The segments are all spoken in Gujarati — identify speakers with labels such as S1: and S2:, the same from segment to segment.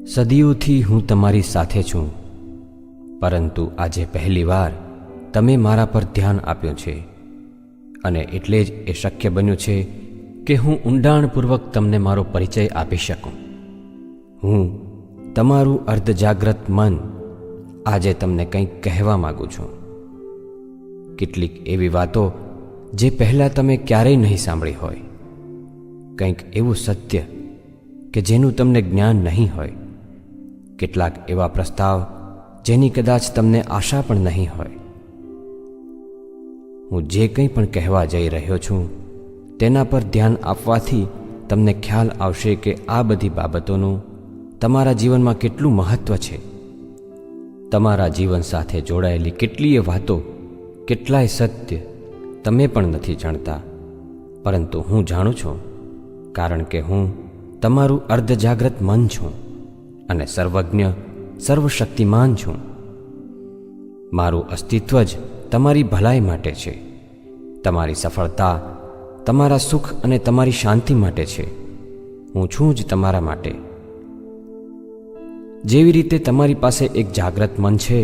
S1: સદીઓથી હું તમારી સાથે છું, પરંતુ આજે પહેલીવાર તમે મારા પર ધ્યાન આપ્યું છે અને એટલે જ એ શક્ય બન્યું છે કે હું ઊંડાણપૂર્વક તમને મારો પરિચય આપી શકું. હું તમારું અર્ધજાગ્રત મન આજે તમને કંઈક કહેવા માગું છું. કેટલીક એવી વાતો જે પહેલાં તમે ક્યારેય નહીં સાંભળી હોય, કંઈક એવું સત્ય કે જેનું તમને જ્ઞાન નહીં હોય, કેટલાક એવા પ્રસ્તાવ જેની કદાચ તમને આશા પણ નહીં હોય. હું જે કંઈ પણ કહેવા જઈ રહ્યો છું તેના પર ધ્યાન આપવાથી તમને ખ્યાલ આવશે કે આ બધી બાબતોનું તમારા જીવનમાં કેટલું મહત્ત્વ છે. તમારા જીવન સાથે જોડાયેલી કેટલીય વાતો, કેટલાય સત્ય તમે પણ નથી જાણતા, પરંતુ હું જાણું છું, કારણ કે હું તમારું અર્ધજાગ્રત મન છું અને સર્વજ્ઞ, સર્વશક્તિમાન છું. મારું અસ્તિત્વ જ તમારી ભલાઈ માટે છે, તમારી સફળતા, તમારા સુખ અને તમારી શાંતિ માટે છે. હું છું જ તમારા માટે. જેવી રીતે તમારી પાસે એક જાગ્રત મન છે,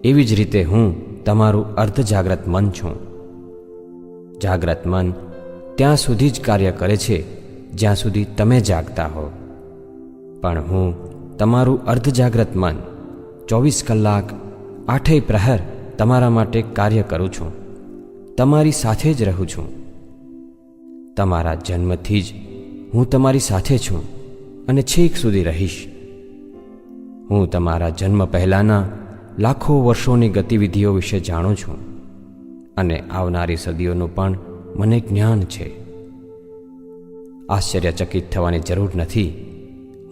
S1: એવી જ રીતે હું તમારું અર્ધજાગ્રત મન છું. જાગ્રત મન ત્યાં સુધી જ કાર્ય કરે છે જ્યાં સુધી તમે જાગતા હો, પણ હું તમારું અર્ધજાગ્રત મન 24 કલાક 8 પ્રહર તમારા માટે કાર્ય કરું છું, તમારી સાથે જ રહું છું. તમારા જન્મથી જ હું તમારી સાથે છું અને છેક સુધી રહીશ. હું તમારા જન્મ પહેલાંના લાખો વર્ષોની ગતિવિધિઓ વિશે જાણું છું અને આવનારી સદીઓનું પણ મને જ્ઞાન છે. આશ્ચર્યચકિત થવાની જરૂર નથી.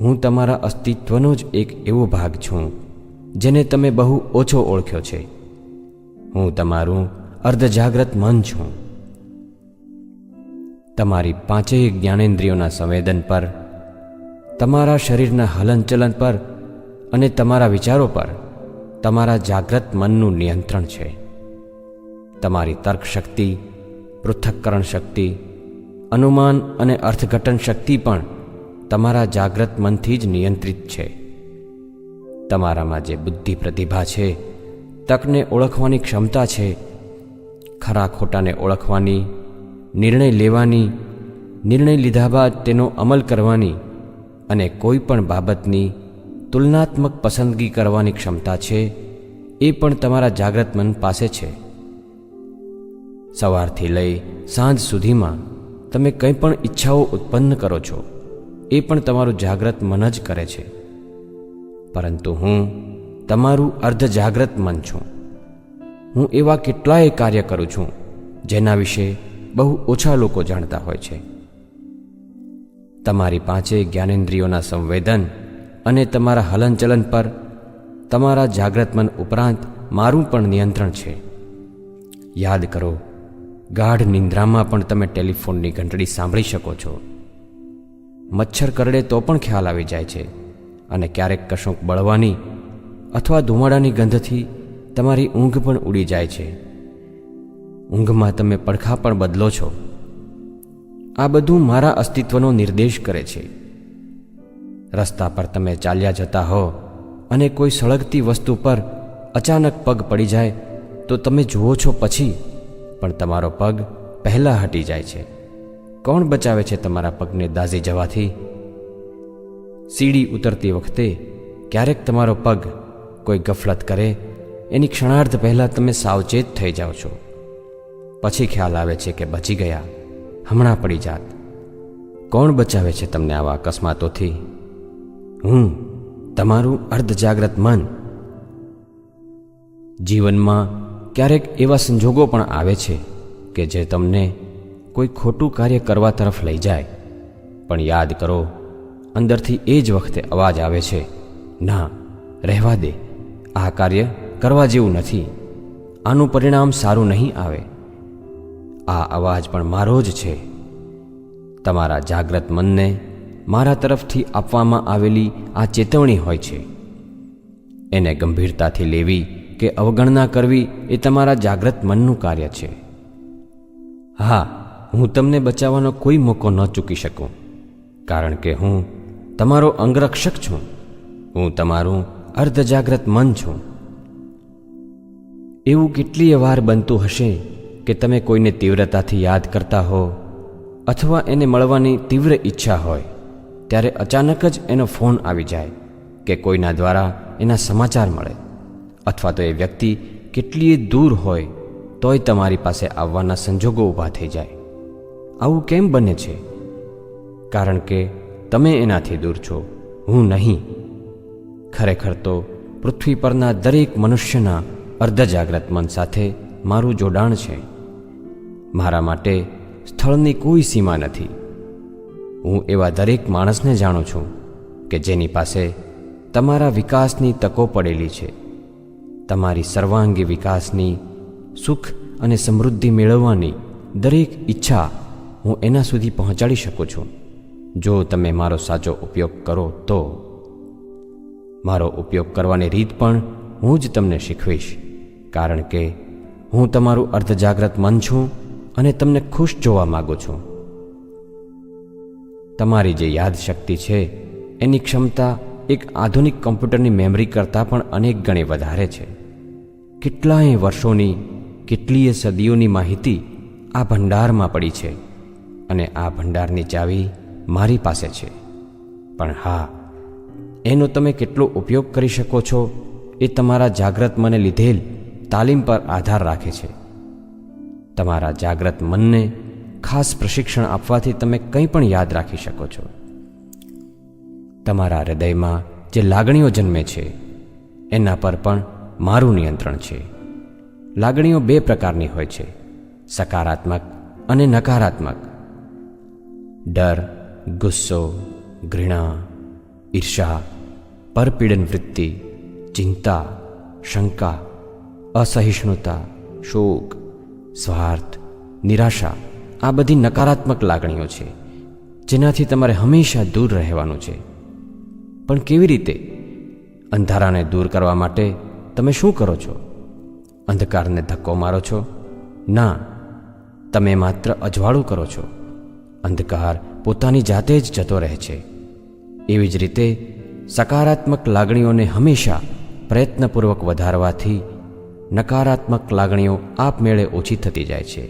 S1: હું તમારા અસ્તિત્વનો જ એક એવો ભાગ છું જેને તમે બહુ ઓછો ઓળખ્યો છે. હું તમારું અર્ધજાગ્રત મન છું. તમારી પાંચેય જ્ઞાનેન્દ્રિયોના સંવેદન પર, તમારા શરીરના હલનચલન પર અને તમારા વિચારો પર તમારા જાગ્રત મનનું નિયંત્રણ છે. તમારી તર્ક શક્તિ, પૃથક્કરણ શક્તિ, અનુમાન અને અર્થઘટન શક્તિ પણ તમારા જાગ્રત મનથી જ નિયંત્રિત છે. તમારામાં જે બુદ્ધિ પ્રતિભા છે, તકને ઓળખવાની ક્ષમતા છે, ખરા ખોટાને ઓળખવાની, નિર્ણય લેવાની, નિર્ણય લીધા બાદ તેનો અમલ કરવાની અને કોઈ પણ બાબતની તુલનાત્મક પસંદગી કરવાની ક્ષમતા છે, એ પણ તમારા જાગ્રત મન પાસે છે. સવારથી લઈ સાંજ સુધીમાં તમે કંઈ પણ ઈચ્છાઓ ઉત્પન્ન કરો છો, એ પણ તમારું જાગ્રત મન જ કરે છે. પરંતુ હું તમારું અર્ધજાગ્રત મન છું. હું એવા કેટલાય કાર્ય કરું છું જેના વિશે બહુ ઓછા લોકો જાણતા હોય છે. તમારી પાંચેય જ્ઞાનેન્દ્રિયોના સંવેદન અને તમારા હલનચલન પર તમારા જાગ્રત મન ઉપરાંત મારું પણ નિયંત્રણ છે. યાદ કરો, ગાઢ નિંદ્રામાં પણ તમે ટેલિફોનની ઘંટડી સાંભળી શકો છો. મચ્છર કરડે તો પણ ખ્યાલ આવી જાય છે અને ક્યારેક કશુંક બળવાની અથવા ધુમાડાની ગંધથી તમારી ઊંઘ પણ ઉડી જાય છે. ઊંઘમાં તમે પડખા પણ બદલો છો. આ બધું મારા અસ્તિત્વનો નિર્દેશ કરે છે. રસ્તા પર તમે ચાલ્યા જતા હો અને કોઈ સળગતી વસ્તુ પર અચાનક પગ પડી જાય તો તમે જુઓ છો પછી, પણ તમારો પગ પહેલાં હટી જાય છે. કોણ બચાવે છે તમારા પગને દાઝી જવાથી? સીડી ઉતરતી વખતે ક્યારેક તમારો પગ કોઈ ગફલત કરે એની ક્ષણાર્ધ પહેલાં તમે સાવચેત થઈ જાઓ છો. પછી ખ્યાલ આવે છે કે બચી ગયા, હમણાં પડી જાત. કોણ બચાવે છે તમને આવા અકસ્માતોથી? હું, તમારું અર્ધજાગ્રત મન. જીવનમાં ક્યારેક એવા સંજોગો પણ આવે છે કે જે તમને કોઈ ખોટું કાર્ય કરવા તરફ લઈ જાય, પણ યાદ કરો, અંદરથી એ જ વખતે અવાજ આવે છે, ના, રહેવા દે, આ કાર્ય કરવા જેવું નથી, આનું પરિણામ સારું નહીં આવે. આ અવાજ પણ મારો જ છે. તમારા જાગ્રત મનને મારા તરફથી આપવામાં આવેલી આ ચેતવણી હોય છે. એને ગંભીરતાથી લેવી કે અવગણના કરવી એ તમારા જાગ્રત મનનું કાર્ય છે. હા, હું તમને બચાવવાનો કોઈ મોકો ન ચૂકી શકું, કારણ કે હું તમારો અંગરક્ષક છું. હું તમારું અર્ધજાગ્રત મન છું. એવું કેટલીય વાર બનતું હશે કે તમે કોઈને તીવ્રતાથી યાદ કરતા હો અથવા એને મળવાની તીવ્ર ઈચ્છા હોય ત્યારે અચાનક જ એનો ફોન આવી જાય કે કોઈના દ્વારા એના સમાચાર મળે, અથવા તો એ વ્યક્તિ કેટલીય દૂર હોય તોય તમારી પાસે આવવાના સંજોગો ઊભા થઈ જાય. આવું કેમ બને છે? કારણ કે તમે એનાથી દૂર છો, હું નહીં. ખરેખર તો પૃથ્વી પરના દરેક મનુષ્યના અર્ધજાગ્રત મન સાથે મારું જોડાણ છે. મારા માટે સ્થળની કોઈ સીમા નથી. હું એવા દરેક માણસને જાણું છું કે જેની પાસે તમારા વિકાસની તકો પડેલી છે. તમારી સર્વાંગી વિકાસની, સુખ અને સમૃદ્ધિ મેળવવાની દરેક ઈચ્છા હું એના સુધી પહોંચાડી શકું છું, જો તમે મારો સાચો ઉપયોગ કરો તો. મારો ઉપયોગ કરવાની રીત પણ હું જ તમને શીખવીશ, કારણ કે હું તમારું અર્ધજાગ્રત મન છું અને તમને ખુશ જોવા માગું છું. તમારી જે યાદશક્તિ છે એની ક્ષમતા એક આધુનિક કમ્પ્યુટરની મેમરી કરતાં પણ અનેક ગણી વધારે છે. કેટલાય વર્ષોની, કેટલીય સદીઓની માહિતી આ ભંડારમાં પડી છે અને આ ભંડારની ચાવી મારી પાસે છે. પણ હા, એનો તમે કેટલો ઉપયોગ કરી શકો છો એ તમારા જાગ્રત મને લીધેલ તાલીમ પર આધાર રાખે છે. તમારા જાગ્રત મનને ખાસ પ્રશિક્ષણ આપવાથી તમે કંઈ પણ યાદ રાખી શકો છો. તમારા હૃદયમાં જે લાગણીઓ જન્મે છે એના પર પણ મારું નિયંત્રણ છે. લાગણીઓ બે પ્રકારની હોય છે, સકારાત્મક અને નકારાત્મક. ડર, ગુસ્સો, ઘૃણા, ઈર્ષા, પરપીડન વૃત્તિ, ચિંતા, શંકા, અસહિષ્ણુતા, શોક, સ્વાર્થ, નિરાશા, આ બધી નકારાત્મક લાગણીઓ છે જેનાથી તમારે હંમેશા દૂર રહેવાનું છે. પણ કેવી રીતે? અંધારાને દૂર કરવા માટે તમે શું કરો છો? અંધકારને ધક્કો મારો છો? ના, તમે માત્ર અજવાળું કરો છો. અંધકાર પોતાની જાતે જ જતો રહે છે. એવી જ રીતે સકારાત્મક લાગણીઓને હંમેશા પ્રયત્નપૂર્વક વધારવાથી નકારાત્મક લાગણીઓ આપમેળે ઓછી થતી જાય છે.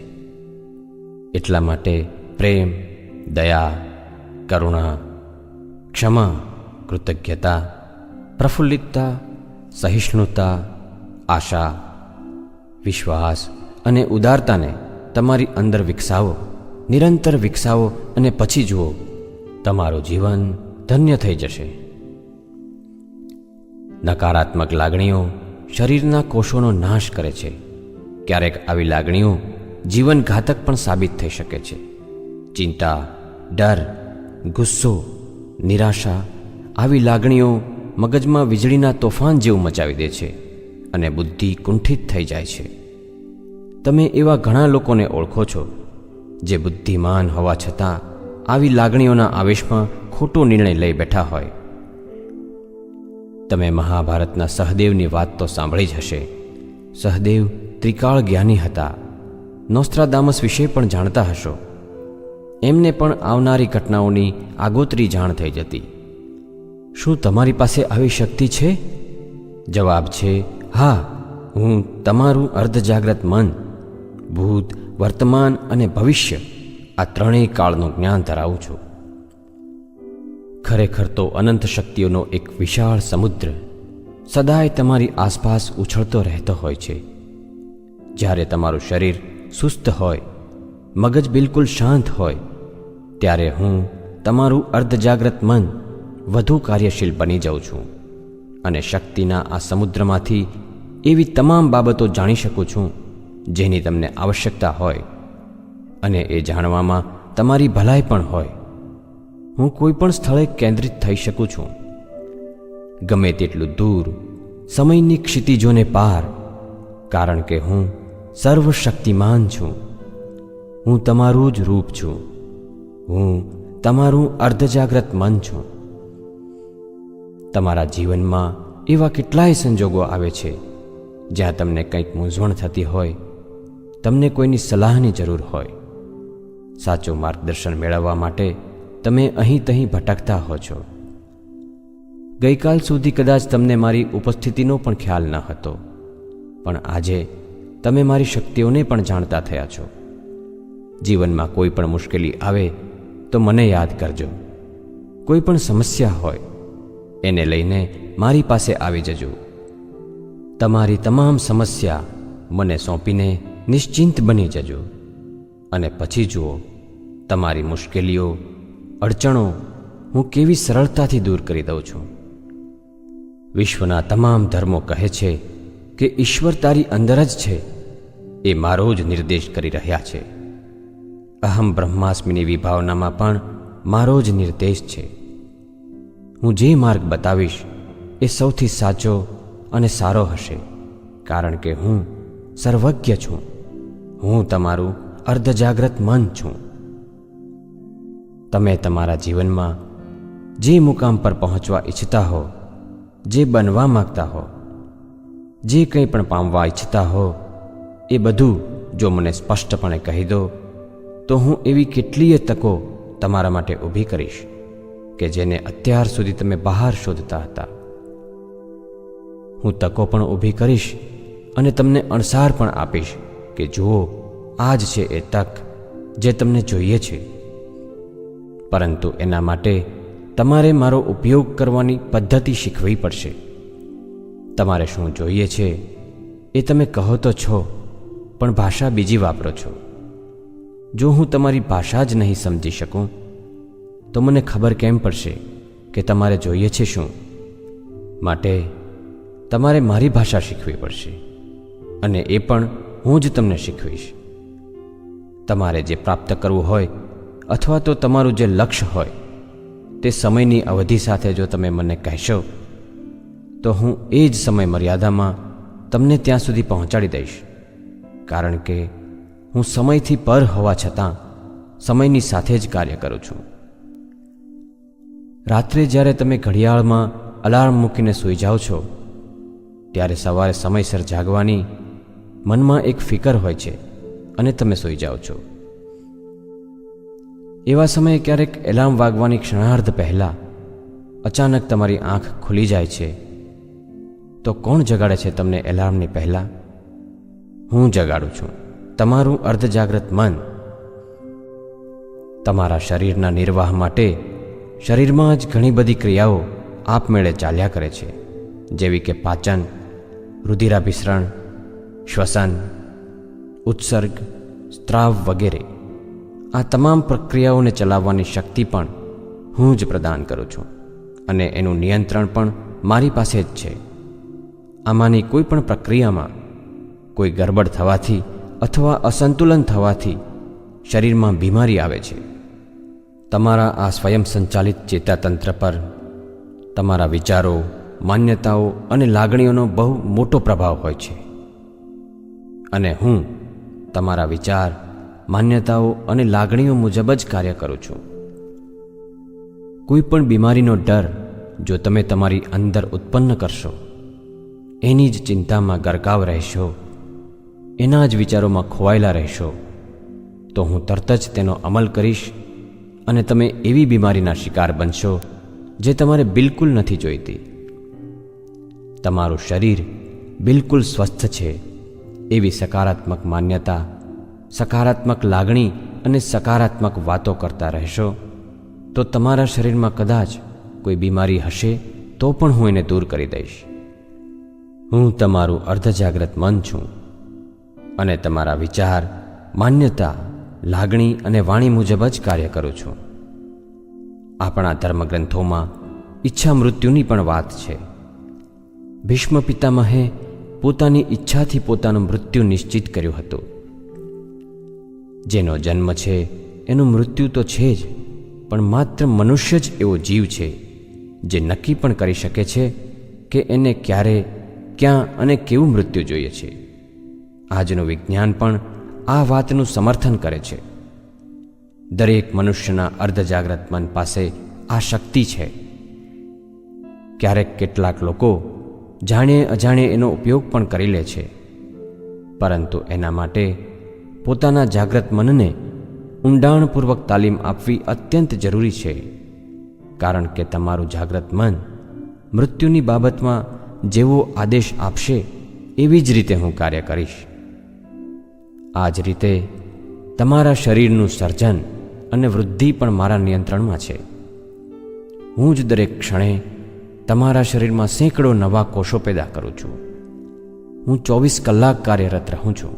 S1: એટલા માટે પ્રેમ, દયા, કરુણા, ક્ષમા, કૃતજ્ઞતા, પ્રફુલ્લિતતા, સહિષ્ણુતા, આશા, વિશ્વાસ અને ઉદારતાને તમારી અંદર વિકસાવો, નિરંતર વિકસાવો અને પછી જુઓ, તમારું જીવન ધન્ય થઈ જશે. નકારાત્મક લાગણીઓ શરીરના કોષોનો નાશ કરે છે. ક્યારેક આવી લાગણીઓ જીવન ઘાતક પણ સાબિત થઈ શકે છે. ચિંતા, ડર, ગુસ્સો, નિરાશા, આવી લાગણીઓ મગજમાં વીજળીના તોફાન જેવું મચાવી દે છે અને બુદ્ધિ કુંઠિત થઈ જાય છે. તમે એવા ઘણા લોકોને ઓળખો છો જે બુદ્ધિમાન હોવા છતાં આવી લાગણીઓના આવેશમાં ખોટો નિર્ણય લઈ બેઠા હોય. તમે મહાભારતના સહદેવની વાત તો સાંભળી જ હશે. સહદેવ ત્રિકાળ જ્ઞાની હતા. નોસ્ત્રાદામસ વિશે પણ જાણતા હશો. એમને પણ આવનારી ઘટનાઓની આગોતરી જાણ થઈ જતી. શું તમારી પાસે આવી શક્તિ છે? જવાબ છે હા. હું તમારું અર્ધજાગ્રત મન, ભૂત, વર્તમાન અને ભવિષ્ય, આ ત્રણેય કાળનું જ્ઞાન ધરાવું છું. ખરેખર તો અનંત શક્તિઓનો એક વિશાળ સમુદ્ર સદાય તમારી આસપાસ ઉછળતો રહેતો હોય છે. જ્યારે તમારું શરીર સુસ્ત હોય, મગજ બિલકુલ શાંત હોય, ત્યારે હું તમારું અર્ધજાગ્રત મન વધુ કાર્યશીલ બની જાઉં છું અને શક્તિના આ સમુદ્રમાંથી એવી તમામ બાબતો જાણી શકું છું જેની તમને આવશ્યકતા હોય અને એ જાણવામાં તમારી ભલાઈ પણ હોય. હું કોઈ પણ સ્થળે કેન્દ્રિત થઈ શકું છું, ગમે તેટલું દૂર, સમયની ક્ષિતિજોને પાર, કારણ કે હું સર્વશક્તિમાન છું. હું તમારું જ રૂપ છું. હું તમારું અર્ધજાગ્રત મન છું. તમારા જીવનમાં એવા કેટલાય સંજોગો આવે છે જ્યાં તમને કંઈક મૂંઝવણ થતી હોય, તમને કોઈની સલાહની જરૂર હોય. સાચું માર્ગદર્શન મેળવવા માટે તમે અહીં તહીં ભટકતા હો છો. ગઈકાલ સુધી કદાચ તમને મારી ઉપસ્થિતિનો પણ ખ્યાલ ન હતો, પણ આજે તમે મારી શક્તિઓને પણ જાણતા થયા છો. જીવનમાં કોઈ પણ મુશ્કેલી આવે તો મને યાદ કરજો. કોઈ પણ સમસ્યા હોય એને લઈને મારી પાસે આવી જજો. તમારી તમામ સમસ્યા મને સોંપીને નિશ્ચિંત બની જજો, અને પછી જુઓ તમારી મુશ્કેલીઓ, અડચણો હું કેવી સરળતાથી દૂર કરી દઉં છું. વિશ્વના તમામ ધર્મો કહે છે કે ઈશ્વર તારી અંદર જ છે, એ મારો જ નિર્દેશ કરી રહ્યા છે. અહમ બ્રહ્માસ્મિની વિભાવનામાં પણ મારો જ નિર્દેશ છે. હું જે માર્ગ બતાવીશ એ સૌથી સાચો અને સારો હશે, કારણ કે હું સર્વજ્ઞ છું. હું તમારું અર્ધજાગ્રત મન છું. તમે તમારા જીવનમાં જે મુકામ પર પહોંચવા ઈચ્છતા હો, જે બનવા માગતા હો, જે કંઈ પણ પામવા ઈચ્છતા હો, એ બધું જો મને સ્પષ્ટપણે કહી દો તો હું એવી કેટલીય તકો તમારા માટે ઊભી કરીશ કે જેને અત્યાર સુધી તમે બહાર શોધતા હતા. હું તકો પણ ઊભી કરીશ અને તમને અણસાર પણ આપીશ કે જુઓ, આ જ છે એ તક જે તમને જોઈએ છે. પરંતુ એના માટે તમારે મારો ઉપયોગ કરવાની પદ્ધતિ શીખવી પડશે. તમારે શું જોઈએ છે એ તમે કહો તો છો, પણ ભાષા બીજી વાપરો છો. જો હું તમારી ભાષા જ નહીં સમજી શકું તો મને ખબર કેમ પડશે કે તમારે જોઈએ છે શું? માટે તમારે મારી ભાષા શીખવી પડશે, અને એ પણ હું જ તમને શીખવીશ. તમારે જે પ્રાપ્ત કરવું હોય અથવા તો તમારું જે લક્ષ્ય હોય તે સમયની અવધિ સાથે જો તમે મને કહેશો તો હું એ જ સમય મર્યાદામાં તમને ત્યાં સુધી પહોંચાડી દઈશ, કારણ કે હું સમયથી પર હોવા છતાં સમયની સાથે જ કાર્ય કરું છું. રાત્રે જ્યારે તમે ઘડિયાળમાં અલાર્મ મૂકીને સૂઈ જાઓ છો ત્યારે સવારે સમયસર જાગવાની મનમાં એક ફિકર હોય છે અને તમે સૂઈ જાઓ છો. એવા સમયે ક્યારેક એલાર્મ વાગવાની ક્ષણાર્ધ પહેલાં અચાનક તમારી આંખ ખુલી જાય છે, તો કોણ જગાડે છે તમને એલાર્મની પહેલાં? હું જગાડું છું, તમારું અર્ધજાગ્રત મન. તમારા શરીરના નિર્વાહ માટે શરીરમાં જ ઘણી બધી ક્રિયાઓ આપમેળે ચાલ્યા કરે છે, જેવી કે પાચન, રુધિરાભિસરણ, શ્વસન, ઉત્સર્ગ, સ્ત્રાવ વગેરે. આ તમામ પ્રક્રિયાઓને ચલાવવાની શક્તિ પણ હું જ પ્રદાન કરું છું, અને એનું નિયંત્રણ પણ મારી પાસે જ છે. આમાંની કોઈ પણ પ્રક્રિયામાં કોઈ ગરબડ થવાથી અથવા અસંતુલન થવાથી શરીરમાં બીમારી આવે છે. તમારા આ સ્વયં સંચાલિત ચેતાતંત્ર પર તમારા વિચારો, માન્યતાઓ અને લાગણીઓનો બહુ મોટો પ્રભાવ હોય છે, અને હું તમારા વિચાર, માન્યતાઓ અને લાગણીઓ મુજબ જ કાર્ય કરું છું. કોઈ પણ બીમારીનો ડર જો તમે તમારી અંદર ઉત્પન્ન કરશો, એની જ ચિંતામાં ગરકાવ રહેશો, એના જ વિચારોમાં ખોવાયેલા રહેશો, તો હું તરત જ તેનો અમલ કરીશ અને તમે એવી બીમારીના શિકાર બનશો જે તમારે બિલકુલ નથી જોઈતી. તમારું શરીર બિલકુલ સ્વસ્થ છે એવી સકારાત્મક માન્યતા, સકારાત્મક લાગણી અને સકારાત્મક વાતો કરતા રહેશો તો તમારા શરીરમાં કદાચ કોઈ બીમારી હશે તો પણ હું એને દૂર કરી દઈશ. હું તમારું અર્ધજાગ્રત મન છું, અને તમારા વિચાર, માન્યતા, લાગણી અને વાણી મુજબ જ કાર્ય કરું છું. આપણા ધર્મગ્રંથોમાં ઈચ્છા મૃત્યુની પણ વાત છે. ભીષ્મ પિતામહે પોતાની ઈચ્છાથી પોતાનું મૃત્યુ નિશ્ચિત કર્યું હતું. જેનો જન્મ છે એનું મૃત્યુ તો છે જ, પણ માત્ર મનુષ્ય જ એવો જીવ છે જે નક્કી પણ કરી શકે છે કે એને ક્યારે, ક્યાં અને કેવું મૃત્યુ જોઈએ છે. આજનું વિજ્ઞાન પણ આ વાતનું સમર્થન કરે છે. દરેક મનુષ્યના અર્ધજાગ્રત મન પાસે આ શક્તિ છે. ક્યારેક કેટલાક લોકો જાણે અજાણે એનો ઉપયોગ પણ કરી લે છે, પરંતુ એના માટે પોતાના જાગ્રત મનને ઊંડાણપૂર્વક તાલીમ આપવી અત્યંત જરૂરી છે, કારણ કે તમારું જાગ્રત મન મૃત્યુની બાબતમાં જેવો આદેશ આપશે એવી જ રીતે હું કાર્ય કરીશ. આ જ રીતે તમારા શરીરનું સર્જન અને વૃદ્ધિ પણ મારા નિયંત્રણમાં છે. હું જ દરેક ક્ષણે તમારા શરીરમાં સેંકડો નવા કોષો પેદા કરું છું. હું 24 કલાક કાર્યરત રહું છું.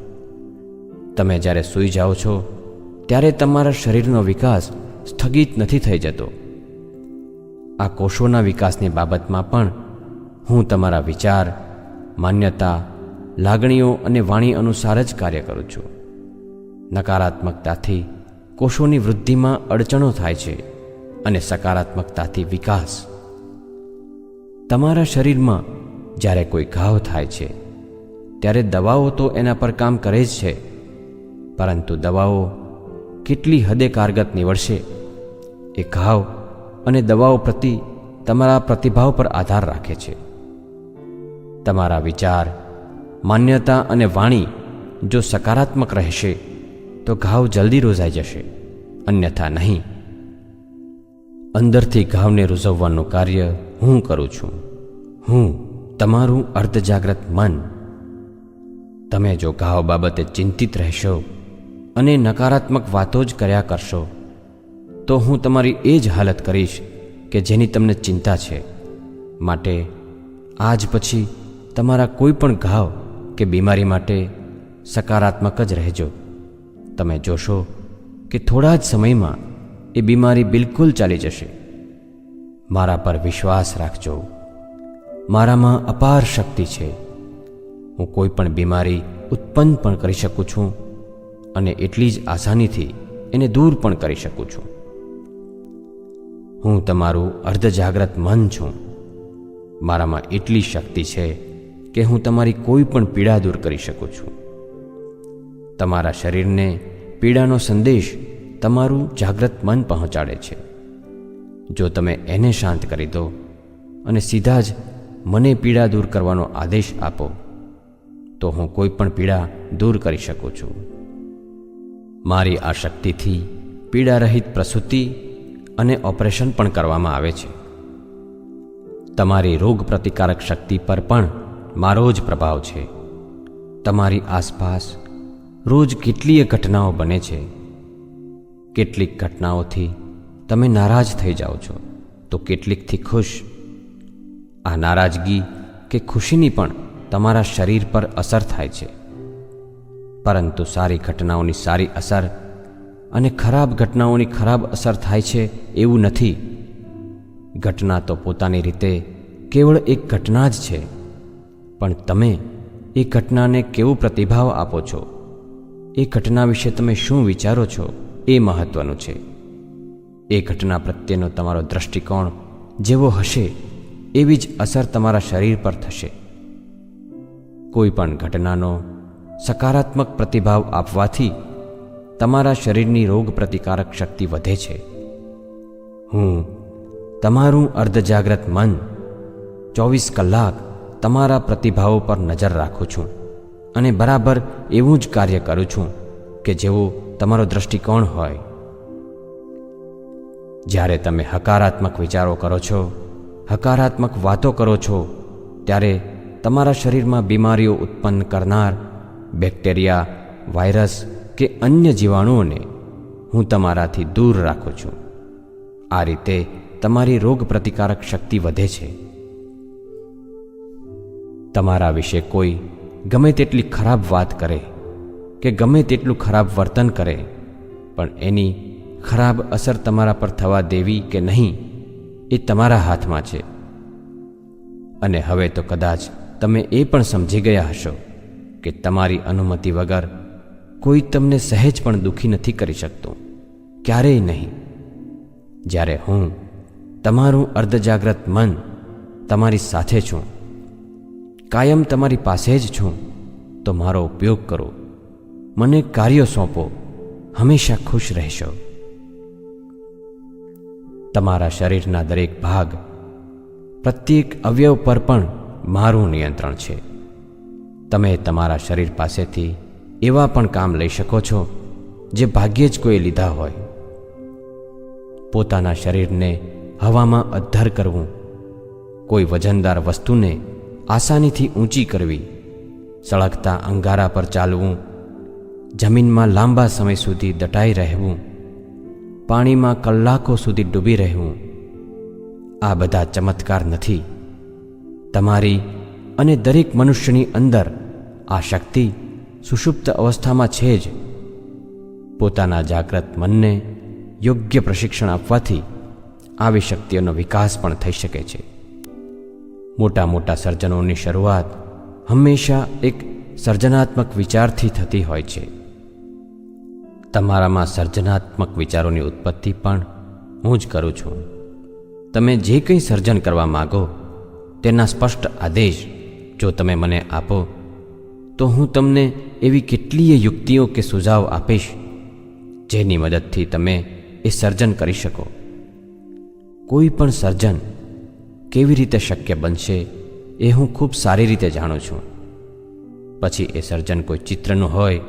S1: તમે જ્યારે સૂઈ જાઓ છો ત્યારે તમારા શરીરનો વિકાસ સ્થગિત નથી થઈ જતો. આ કોષોના વિકાસની બાબતમાં પણ હું તમારા વિચાર, માન્યતા, લાગણીઓ અને વાણી અનુસાર જ કાર્ય કરું છું. નકારાત્મકતાથી કોષોની વૃદ્ધિમાં અડચણો થાય છે અને સકારાત્મકતાથી વિકાસ. તમારા શરીરમાં જ્યારે કોઈ ઘાવ થાય છે ત્યારે દવાઓ તો એના પર કામ કરે જ છે, પરંતુ દવાઓ કેટલી હદે કારગત નીવડશે એ ઘાવ અને દવાઓ પ્રતિ તમારા પ્રતિભાવ પર આધાર રાખે છે. તમારા વિચાર, માન્યતા અને વાણી જો સકારાત્મક રહેશે તો ઘાવ જલ્દી રોજાઈ જશે, અન્યથા નહીં. અંદરથી ઘાવને રૂઝવવાનું કાર્ય હું કરું છું. હું તમારું અર્ધજાગ્રત મન. તમે જો ઘાવ બાબતે ચિંતિત રહેશો અને નકારાત્મક વાતો જ કર્યા કરશો તો હું તમારી એ જ હાલત કરીશ કે જેની તમને ચિંતા છે. માટે આજ પછી તમારા કોઈ પણ ઘાવ કે બીમારી માટે સકારાત્મક જ રહેજો. તમે જોશો કે થોડા જ સમયમાં એ બીમારી બિલકુલ ચાલી જશે. મારા પર વિશ્વાસ રાખજો. મારામાં અપાર શક્તિ છે. હું કોઈ પણ બીમારી ઉત્પન્ન પણ કરી શકું છું અને એટલી જ આસાનીથી એને દૂર પણ કરી શકું છું. હું તમારું અર્ધજાગ્રત મન છું. મારામાં એટલી શક્તિ છે કે હું તમારી કોઈ પણ પીડા દૂર કરી શકું છું. તમારા શરીરને પીડાનો સંદેશ તમારું જાગ્રત મન પહોંચાડે છે. જો તમે એને શાંત કરી દો અને સીધા જ મને પીડા દૂર કરવાનો આદેશ આપો તો હું કોઈ પણ પીડા દૂર કરી શકું છું. મારી આ શક્તિથી પીડારહિત પ્રસૂતિ અને ઓપરેશન પણ કરવામાં આવે છે. તમારી રોગ પ્રતિકારક શક્તિ પર પણ મારો જ પ્રભાવ છે. તમારી આસપાસ રોજ કેટલીય ઘટનાઓ બને છે. કેટલીક ઘટનાઓથી તમે નારાજ થઈ જાઓ છો તો કેટલીકથી ખુશ. આ નારાજગી કે ખુશીની પણ તમારા શરીર પર અસર થાય છે. પરંતુ સારી ઘટનાઓની સારી અસર અને ખરાબ ઘટનાઓની ખરાબ અસર થાય છે એવું નથી. ઘટના તો પોતાની રીતે કેવળ એક ઘટના જ છે, પણ તમે એ ઘટનાને કેવો પ્રતિભાવ આપો છો, એ ઘટના વિશે તમે શું વિચારો છો એ મહત્વનું છે. એ ઘટના પ્રત્યેનો તમારો દૃષ્ટિકોણ જેવો હશે એવી જ અસર તમારા શરીર પર થશે. કોઈ પણ ઘટનાનો સકારાત્મક પ્રતિભાવ આપવાથી તમારા શરીરની રોગ પ્રતિકારક શક્તિ વધે છે. હું તમારું અર્ધજાગ્રત મન 24 કલાક તમારા પ્રતિભાવો પર નજર રાખું છું અને બરાબર એવું જ કાર્ય કરું છું કે જેવો તમારો દૃષ્ટિકોણ હોય. જ્યારે તમે હકારાત્મક વિચારો કરો છો, હકારાત્મક વાતો કરો છો, ત્યારે તમારા શરીરમાં બીમારીઓ ઉત્પન્ન કરનાર બેક્ટેરિયા, વાયરસ કે અન્ય જીવાણુઓને હું તમારાથી દૂર રાખું છું. આ રીતે તમારી રોગ પ્રતિકારક શક્તિ વધે છે. તમારા વિશે કોઈ ગમે તેટલી ખરાબ વાત કરે કે ગમે તેટલું ખરાબ વર્તન કરે, પણ એની ખરાબ અસર તમારા પર થવા દેવી કે નહીં એ તમારા હાથમાં છે. અને હવે તો કદાચ તમે એ પણ સમજી ગયા હશો કે તમારી અનુમતિ વગર કોઈ તમને સહેજ પણ દુઃખી નથી કરી શકતું, ક્યારેય નહીં. જ્યારે હું તમારું અર્ધજાગ્રત મન તમારી સાથે છું, કાયમ તમારી પાસે જ છું, તો મારો ઉપયોગ કરો, મને કાર્યો સોંપો, હંમેશા ખુશ રહેશો. તમારા શરીરના દરેક ભાગ, પ્રત્યેક અવયવ પર પણ મારું નિયંત્રણ છે. તમે તમારા શરીર પાસેથી એવા પણ કામ લઈ શકો છો જે ભાગ્યે જ કોઈ લીધા હોય. પોતાના શરીરને હવામાં અદ્ધર કરવું, કોઈ વજનદાર વસ્તુને આસાનીથી ઊંચી કરવી, સળગતા અંગારા પર ચાલવું, જમીનમાં લાંબા સમય સુધી દટાઈ રહેવું, પાણીમાં કલાકો સુધી ડૂબી રહેવું, આ બધા ચમત્કાર નથી. તમારી અને દરેક મનુષ્યની અંદર આ શક્તિ સુષુપ્ત અવસ્થામાં છે જ. પોતાના જાગ્રત મનને યોગ્ય પ્રશિક્ષણ આપવાથી આવી શક્તિઓનો વિકાસ પણ થઈ શકે છે. મોટા મોટા સર્જનોની શરૂઆત હંમેશા એક સર્જનાત્મક વિચારથી થતી હોય છે. તમારામાં સર્જનાત્મક વિચારોની ઉત્પત્તિ પણ હું જ કરું છું. તમે જે કંઈ સર્જન કરવા માગો તેના સ્પષ્ટ આદેશ જો તમે મને આપો તો હું તમને એવી કેટલીય યુક્તિઓ કે સુઝાવ આપીશ જેની મદદથી તમે એ સર્જન કરી શકો. કોઈ પણ સર્જન કેવી રીતે શક્ય બનશે એ હું ખૂબ સારી રીતે જાણું છું. પછી એ સર્જન કોઈ ચિત્રનું હોય,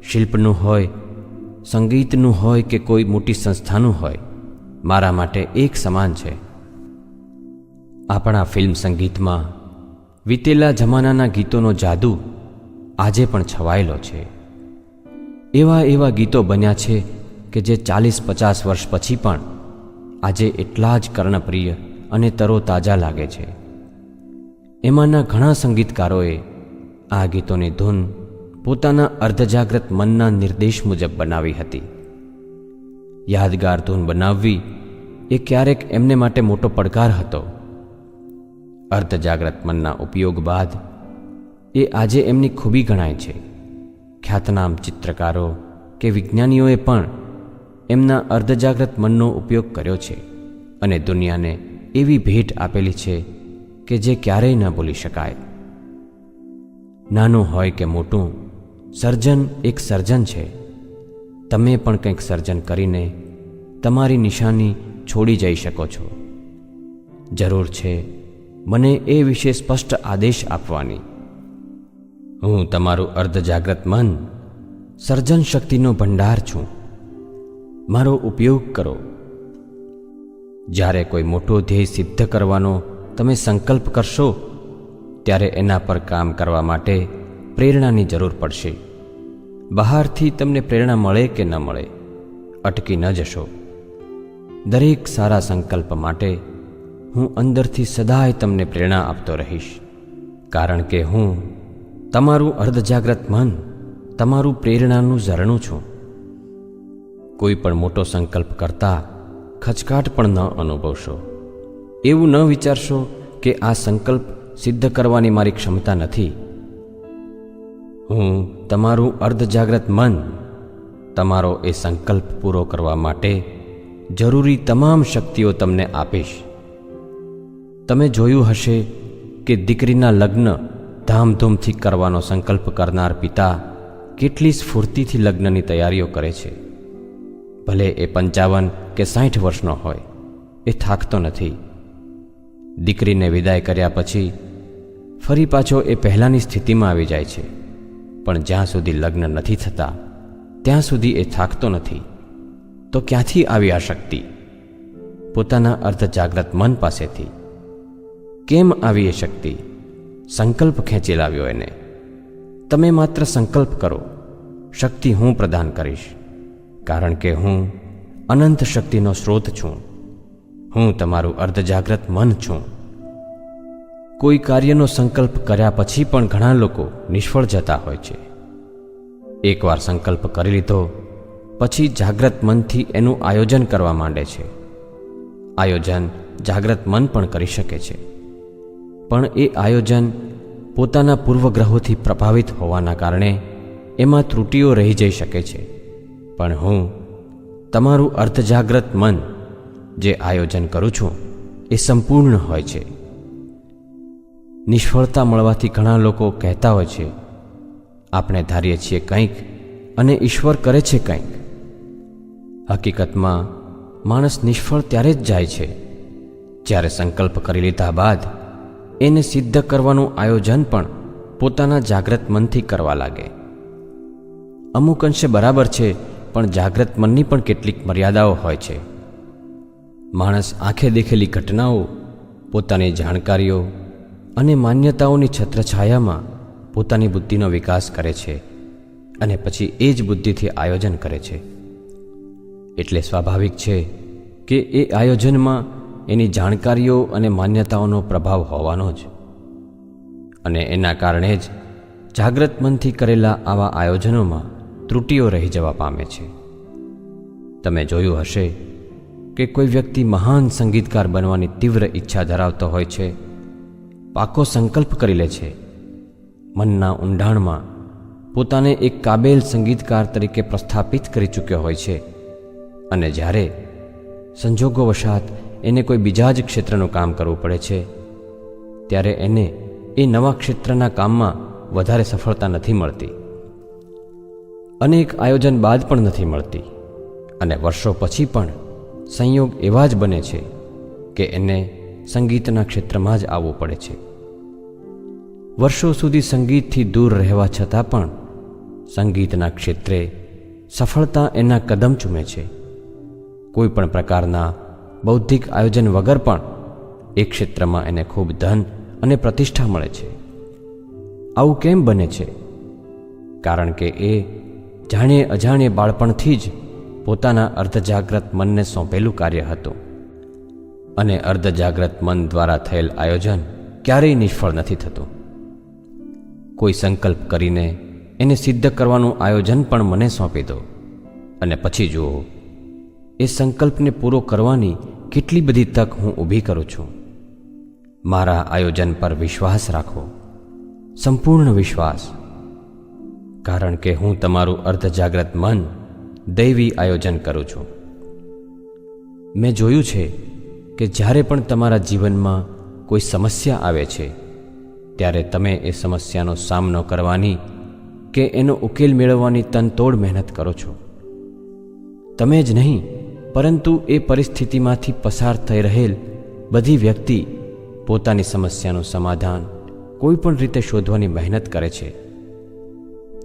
S1: શિલ્પનું હોય, સંગીતનું હોય કે કોઈ મોટી સંસ્થાનું હોય, મારા માટે એક સમાન છે. આપણા ફિલ્મ સંગીતમાં વીતેલા જમાનાના ગીતોનો જાદુ આજે પણ છવાયેલો છે. એવા ગીતો બન્યા છે કે જે 40-50 વર્ષ પછી પણ આજે એટલા જ કર્ણપ્રિય અને તરોતાજા લાગે છે. એમાંના ઘણા સંગીતકારોએ આ ગીતોની ધૂન પોતાના અર્ધજાગ્રત મનના નિર્દેશ મુજબ બનાવી હતી. યાદગાર ધૂન બનાવવી એ ક્યારેક એમને માટે મોટો પડકાર હતો. અર્ધજાગ્રત મનના ઉપયોગ બાદ એ આજે એમની ખૂબી ગણાય છે. ખ્યાતનામ ચિત્રકારો કે વિજ્ઞાનીઓએ પણ એમના અર્ધજાગ્રત મનનો ઉપયોગ કર્યો છે અને દુનિયાને એવી ભેટ આપેલી છે કે જે ક્યારેય ન ભૂલી શકાય. નાનું હોય કે મોટું, સર્જન એક સર્જન છે. તમે પણ કંઈક સર્જન કરીને તમારી નિશાની છોડી જઈ શકો છો. જરૂર છે મને એ વિશે સ્પષ્ટ આદેશ આપવાની. હું તમારું અર્ધજાગ્રત મન સર્જન શક્તિનો ભંડાર છું. મારો ઉપયોગ કરો. જ્યારે કોઈ મોટો ધ્યેય સિદ્ધ કરવાનો તમે સંકલ્પ કરશો ત્યારે એના પર કામ કરવા માટે પ્રેરણાની જરૂર પડશે. બહારથી તમને પ્રેરણા મળે કે ન મળે, અટકી ન જશો. દરેક સારા સંકલ્પ માટે હું અંદરથી સદાય તમને પ્રેરણા આપતો રહીશ, કારણ કે હું તમારું અર્ધજાગ્રત મન, તમારું પ્રેરણાનું ઝરણું છું. કોઈ પણ મોટો સંકલ્પ કરતા ખચકાટ પણ ન અનુભવશો. એવું ન વિચારશો કે આ સંકલ્પ સિદ્ધ કરવાની મારી ક્ષમતા નથી. હું તમારું અર્ધજાગ્રત મન તમારો એ સંકલ્પ પૂરો કરવા માટે જરૂરી તમામ શક્તિઓ તમને આપીશ. તમે જોયું હશે કે દીકરીના લગ્ન ધામધૂમથી કરવાનો સંકલ્પ કરનાર પિતા કેટલી સ્ફૂર્તિથી લગ્નની તૈયારીઓ કરે છે. ભલે એ 55 કે 60 વર્ષનો હોય, એ થાકતો નથી. દીકરીને વિદાય કર્યા પછી ફરી પાછો એ પહેલાંની સ્થિતિમાં આવી જાય છે, પણ જ્યાં સુધી લગ્ન નથી થતા ત્યાં સુધી એ થાકતો નથી. તો ક્યાંથી આવી આ શક્તિ? પોતાના અર્ધજાગ્રત મન પાસેથી. કેમ આવી એ શક્તિ? સંકલ્પ ખેંચી લાવ્યો એને. તમે માત્ર સંકલ્પ કરો, શક્તિ હું પ્રદાન કરીશ, કારણ કે હું અનંત શક્તિનો સ્ત્રોત છું. હું તમારું અર્ધજાગ્રત મન છું. કોઈ કાર્યનો સંકલ્પ કર્યા પછી પણ ઘણા લોકો નિષ્ફળ જતા હોય છે. એકવાર સંકલ્પ કરી લીધો પછી જાગ્રત મનથી એનું આયોજન કરવા માંડે છે. આયોજન જાગ્રત મન પણ કરી શકે છે, પણ એ આયોજન પોતાના પૂર્વગ્રહોથી પ્રભાવિત હોવાના કારણે એમાં ત્રુટીઓ રહી જઈ શકે છે. પણ હું તમારું અર્ધજાગ્રત મન જે આયોજન કરું છું એ સંપૂર્ણ હોય છે. નિષ્ફળતા મળવાથી ઘણા લોકો કહેતા હોય છે, આપણે ધારીએ છીએ કંઈક અને ઈશ્વર કરે છે કંઈક. હકીકતમાં માણસ નિષ્ફળ ત્યારે જ જાય છે જ્યારે સંકલ્પ કરી લીધા બાદ એને સિદ્ધ કરવાનું આયોજન પણ પોતાના જાગ્રત મનથી કરવા લાગે. અમુક અંશે બરાબર છે, પણ જાગ્રત મનની પણ કેટલીક મર્યાદાઓ હોય છે. માણસ આંખે દેખેલી ઘટનાઓ પોતાની જાણકારીઓ અને માન્યતાઓની છત્રછાયામાં પોતાની બુદ્ધિનો વિકાસ કરે છે અને પછી એ જ બુદ્ધિથી આયોજન કરે છે. એટલે સ્વાભાવિક છે કે એ આયોજનમાં એની જાણકારીઓ અને માન્યતાઓનો પ્રભાવ હોવાનો જ. અને એના કારણે જ જાગ્રત મનથી કરેલા આવા આયોજનોમાં ત્રુટિઓ રહી જવા પામે છે. તમે જોયું હશે કે કોઈ વ્યક્તિ મહાન સંગીતકાર બનવાની તીવ્ર ઈચ્છા ધરાવતો હોય છે, પાકો સંકલ્પ કરી લે છે, મનના ઊંડાણમાં પોતાને એક કાબેલ સંગીતકાર તરીકે પ્રસ્થાપિત કરી ચૂક્યો હોય છે, અને જ્યારે સંજોગોવશાત એને કોઈ બીજા જ ક્ષેત્રનું કામ કરવું પડે છે, ત્યારે એને એ નવા ક્ષેત્રના કામમાં વધારે સફળતા નથી મળતી. અનેક આયોજન બાદ પણ નથી મળતી, અને વર્ષો પછી પણ સંયોગ એવા જ બને છે કે એને સંગીતના ક્ષેત્રમાં જ આવવું પડે છે. વર્ષો સુધી સંગીતથી દૂર રહેવા છતાં પણ સંગીતના ક્ષેત્રે સફળતા એના કદમ ચૂમે છે. કોઈ પણ પ્રકારના બૌદ્ધિક આયોજન વગર પણ એ ક્ષેત્રમાં એને ખૂબ ધન અને પ્રતિષ્ઠા મળે છે. આવું કેમ બને છે? કારણ કે એ જાણીએ અજાણીએ બાળપણથી જ પોતાના અર્ધજાગ્રત મનને સોંપેલું કાર્ય હતું, અને અર્ધજાગ્રત મન દ્વારા થયેલ આયોજન ક્યારેય નિષ્ફળ નથી થતું. કોઈ સંકલ્પ કરીને એને સિદ્ધ કરવાનું આયોજન પણ મને સોંપી દો, અને પછી જુઓ એ સંકલ્પને પૂરો કરવાની કેટલી બધી તક હું ઊભી કરું છું. મારા આયોજન પર વિશ્વાસ રાખો, સંપૂર્ણ વિશ્વાસ, કારણ કે હું તમારું અર્ધજાગ્રત મન દૈવી આયોજન કરું છું. મેં જોયું છે કે જ્યારે પણ તમારા જીવનમાં કોઈ સમસ્યા આવે છે, ત્યારે તમે એ સમસ્યાનો સામનો કરવાની કે એનો ઉકેલ મેળવવાની તનતોડ મહેનત કરો છો. તમે જ નહીં, પરંતુ એ પરિસ્થિતિમાંથી પસાર થઈ રહેલ બધી વ્યક્તિ પોતાની સમસ્યાનું સમાધાન કોઈ પણ રીતે શોધવાની મહેનત કરે છે.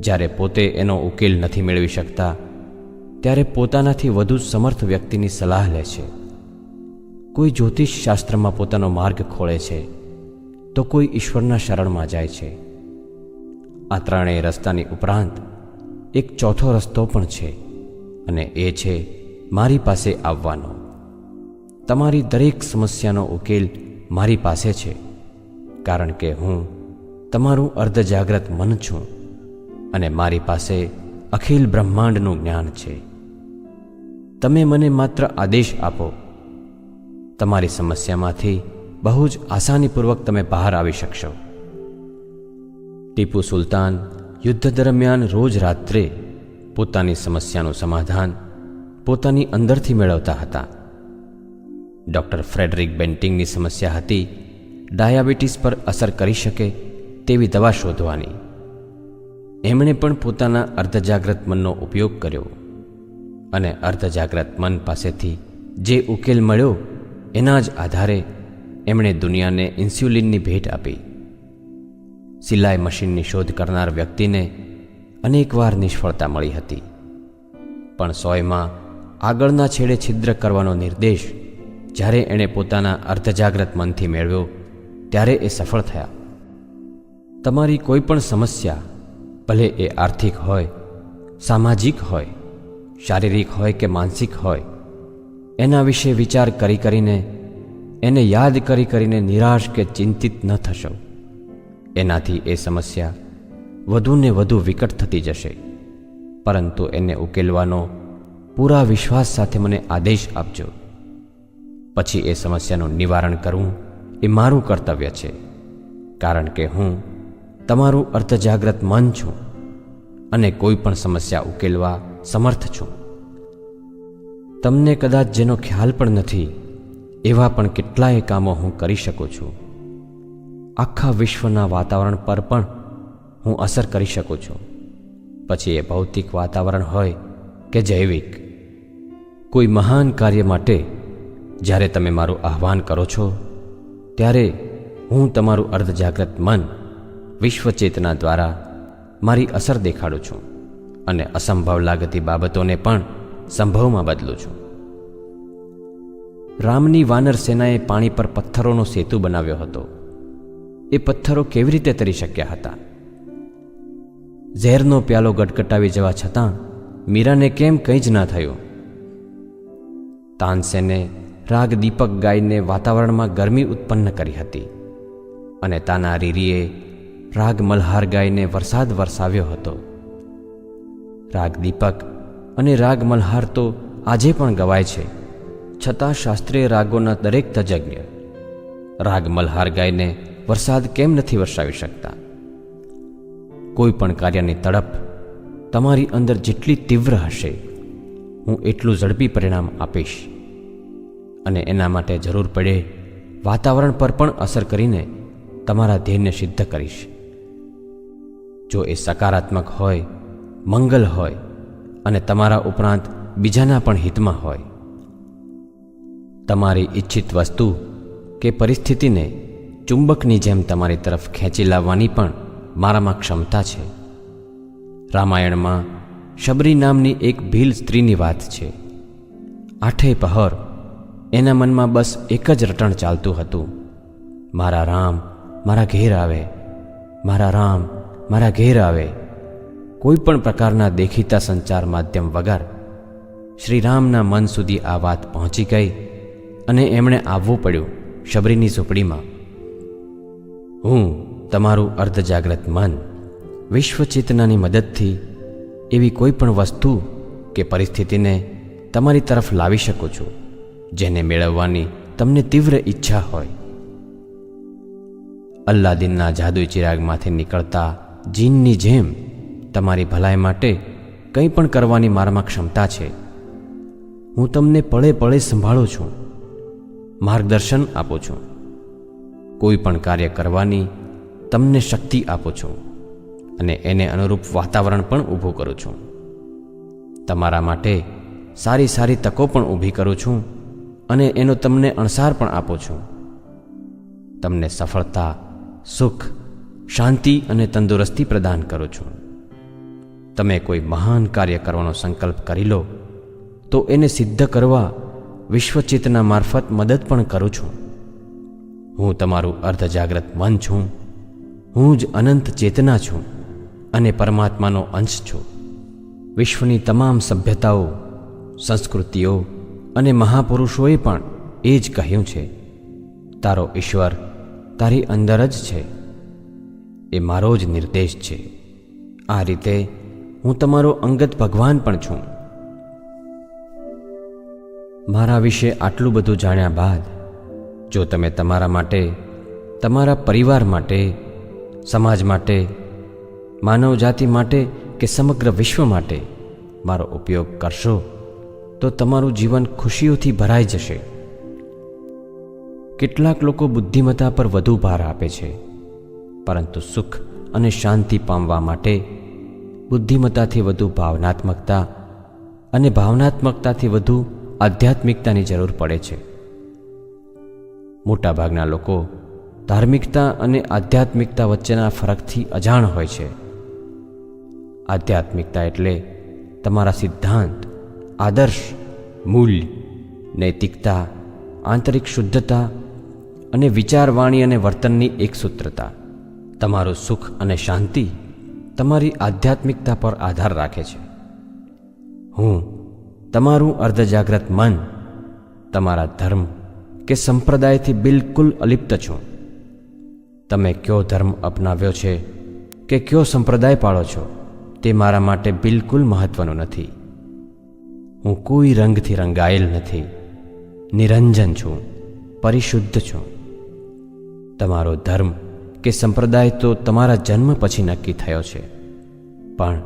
S1: જ્યારે પોતે એનો ઉકેલ નથી મેળવી શકતા, ત્યારે પોતાનાથી વધુ સમર્થ વ્યક્તિની સલાહ લે છે. કોઈ જ્યોતિષ શાસ્ત્રમાં પોતાનો માર્ગ ખોળે છે, તો કોઈ ઈશ્વરના શરણમાં જાય છે. આ ત્રણેય રસ્તાની ઉપરાંત એક ચોથો રસ્તો પણ છે, અને એ છે મારી પાસે આવવાનો. તમારી દરેક સમસ્યાનો ઉકેલ મારી પાસે છે, કારણ કે હું તમારું અર્ધજાગ્રત મન છું, અને મારી પાસે અખિલ બ્રહ્માંડનું જ્ઞાન છે. તમે મને માત્ર આદેશ આપો, તમારી સમસ્યામાંથી બહુ જ આસાનીપૂર્વક તમે બહાર આવી શકશો. ટીપુ સુલતાન યુદ્ધ દરમિયાન રોજ રાત્રે પોતાની સમસ્યાનું સમાધાન પોતાની અંદરથી મેળવતા હતા. ડૉક્ટર ફ્રેડરિક બેન્ટિંગની સમસ્યા હતી ડાયાબિટીસ પર અસર કરી શકે તેવી દવા શોધવાની. એમણે પણ પોતાના અર્ધજાગ્રત મનનો ઉપયોગ કર્યો, અને અર્ધજાગ્રત મન પાસેથી જે ઉકેલ મળ્યો એના જ આધારે એમણે દુનિયાને ઇન્સ્યુલિનની ભેટ આપી. સિલાઈ મશીનની શોધ કરનાર વ્યક્તિને અનેકવાર નિષ્ફળતા મળી હતી, પણ સોયમાં આગળના છેડે છિદ્ર કરવાનો નિર્દેશ જ્યારે એણે પોતાના અર્ધજાગ્રત મનથી મેળવ્યો, ત્યારે એ સફળ થયા. તમારી કોઈ પણ સમસ્યા, ભલે એ આર્થિક હોય, સામાજિક હોય, શારીરિક હોય કે માનસિક હોય, એના વિશે વિચાર કરી કરીને, એને યાદ કરી કરીને નિરાશ કે ચિંતિત ન થશો. એનાથી એ સમસ્યા વધુને વધુ વિકટ થતી જશે, પરંતુ એને ઉકેલવાનો પૂરા વિશ્વાસ સાથે મને આદેશ આપજો. પછી એ સમસ્યાનું નિવારણ કરવું એ મારું કર્તવ્ય છે, કારણ કે હું તમારું અર્ધજાગ્રત મન છું, અને કોઈ પણ સમસ્યા ઉકેલવા સમર્થ છું. તમને કદાચ જેનો ખ્યાલ પણ નથી, એવા પણ કેટલાય કામો હું કરી શકું છું. આખા વિશ્વના વાતાવરણ પર પણ હું અસર કરી શકું છું, પછી એ ભૌતિક વાતાવરણ હોય કે જૈવિક. કોઈ મહાન કાર્ય માટે જ્યારે તમે મારું આહ્વાન કરો છો, ત્યારે હું તમારું અર્ધજાગ્રત મન વિશ્વચેતના દ્વારા મારી અસર દેખાડું છું, અને અસંભવ લાગતી બાબતોને પણ સંભવમાં બદલું છું. રામની વાનર સેનાએ પાણી પર પથ્થરોનો સેતુ બનાવ્યો હતો. એ પથ્થરો કેવી રીતે તરી શક્યા હતા? ઝેરનો પ્યાલો ગટગટાવી જવા છતાં મીરાને કેમ કંઈ જ ના થયું? તાનસેને રાગ દીપક ગાઈને વાતાવરણમાં ગરમી ઉત્પન્ન કરી હતી અને તાના રીરીએ રાગ મલ્હાર ગાઈને વરસાદ વરસાવ્યો હતો. રાગ દીપક અને રાગ મલ્હાર તો આજે પણ ગવાય છે, છતાં શાસ્ત્રીય રાગોના દરેક તજજ્ઞ રાગ મલ્હાર ગાઈને વરસાદ કેમ નથી વરસાવી શકતા? કોઈ પણ કાર્યની તડપ તમારી અંદર જેટલી તીવ્ર હશે, હું એટલું ઝડપી પરિણામ આપીશ અને એના માટે જરૂર પડે વાતાવરણ પર પણ અસર કરીને તમારા ધ્યેયને સિદ્ધ કરીશ. જો એ સકારાત્મક હોય, મંગલ હોય અને તમારા ઉપરાંત બીજાના પણ હિતમાં હોય. તમારી ઈચ્છિત વસ્તુ કે પરિસ્થિતિને ચુંબકની જેમ તમારી તરફ ખેંચી લાવવાની પણ મારામાં ક્ષમતા છે. રામાયણમાં શબરી નામની એક ભીલ સ્ત્રીની વાત છે. 8 પહર એના મનમાં બસ એક જ રટણ ચાલતું હતું: મારા રામ મારા ઘેર આવે, મારા રામ મારા ઘેર આવે. કોઈ પણ પ્રકારના દેખીતા સંચાર માધ્યમ વગર શ્રીરામના મન સુધી આ વાત પહોંચી ગઈ અને એમણે આવવું પડ્યું શબરીની ઝૂંપડીમાં. હું તમારું અર્ધજાગ્રત મન વિશ્વચેતનાની મદદથી એવી કોઈ પણ વસ્તુ કે પરિસ્થિતિને તમારી તરફ લાવી શકું છું જેને મેળવવાની તમને તીવ્ર ઈચ્છા હોય. અલ્લાદીનના જાદુઈ ચિરાગમાંથી નીકળતા જીનની જેમ તમારી ભલાઈ માટે કંઈ પણ કરવાની મારામાં ક્ષમતા છે. હું તમને પળે પળે સંભાળું છું, માર્ગદર્શન આપું છું, કોઈ પણ કાર્ય કરવાની તમને શક્તિ આપું છું અને એને અનુરૂપ વાતાવરણ પણ ઊભું કરું છું. તમારા માટે સારી સારી તકો પણ ઊભી કરું છું અને એનો તમને અણસાર પણ આપું છું. તમને સફળતા, સુખ, શાંતિ અને તંદુરસ્તી પ્રદાન કરું છું. તમે કોઈ મહાન કાર્ય કરવાનો સંકલ્પ કરી લો તો એને સિદ્ધ કરવા વિશ્વચેતના મારફત મદદ પણ કરું છું. હું તમારું અર્ધજાગ્રત મન છું. હું જ અનંત ચેતના છું અને પરમાત્માનો અંશ છું. વિશ્વની તમામ સભ્યતાઓ, સંસ્કૃતિઓ અને મહાપુરુષોએ પણ એ જ કહ્યું છે: તારો ઈશ્વર તારી અંદર જ છે. એ મારો જ નિર્દેશ છે. આ રીતે હું તમારો અંગત ભગવાન પણ છું. મારા વિશે આટલું બધું જાણ્યા બાદ જો તમે તમારા માટે, તમારા પરિવાર માટે, સમાજ માટે, માનવ જાતિ માટે કે સમગ્ર વિશ્વ માટે મારો ઉપયોગ કરશો તો તમારું જીવન ખુશીઓથી ભરાઈ જશે. કેટલાક લોકો બુદ્ધિમત્તા પર વધુ ભાર આપે છે, પરંતુ સુખ અને શાંતિ પામવા માટે બુદ્ધિમત્તાથી વધુ ભાવનાત્મકતા અને ભાવનાત્મકતાથી વધુ આધ્યાત્મિકતાની જરૂર પડે છે. મોટાભાગના લોકો ધાર્મિકતા અને આધ્યાત્મિકતા વચ્ચેના ફરકથી અજાણ હોય છે. આધ્યાત્મિકતા એટલે તમારા સિદ્ધાંત, આદર્શ, મૂલ્ય, નૈતિકતા, આંતરિક શુદ્ધતા અને વિચારવાણી અને વર્તનની એકસૂત્રતા. તમારું સુખ અને શાંતિ તમારી આધ્યાત્મિકતા પર આધાર રાખે છે. હું તમારું અર્ધજાગ્રત મન તમારા ધર્મ કે સંપ્રદાયથી બિલકુલ અલિપ્ત છું. તમે કયો ધર્મ અપનાવ્યો છે કે કયો સંપ્રદાય પાળો છો તે મારા માટે બિલકુલ મહત્વનું નથી. હું કોઈ રંગથી રંગાયેલ નથી. નિરંજન છું, પરિશુદ્ધ છું. તમારો ધર્મ કે સંપ્રદાય તો તમારા જન્મ પછી નક્કી થયો છે, પણ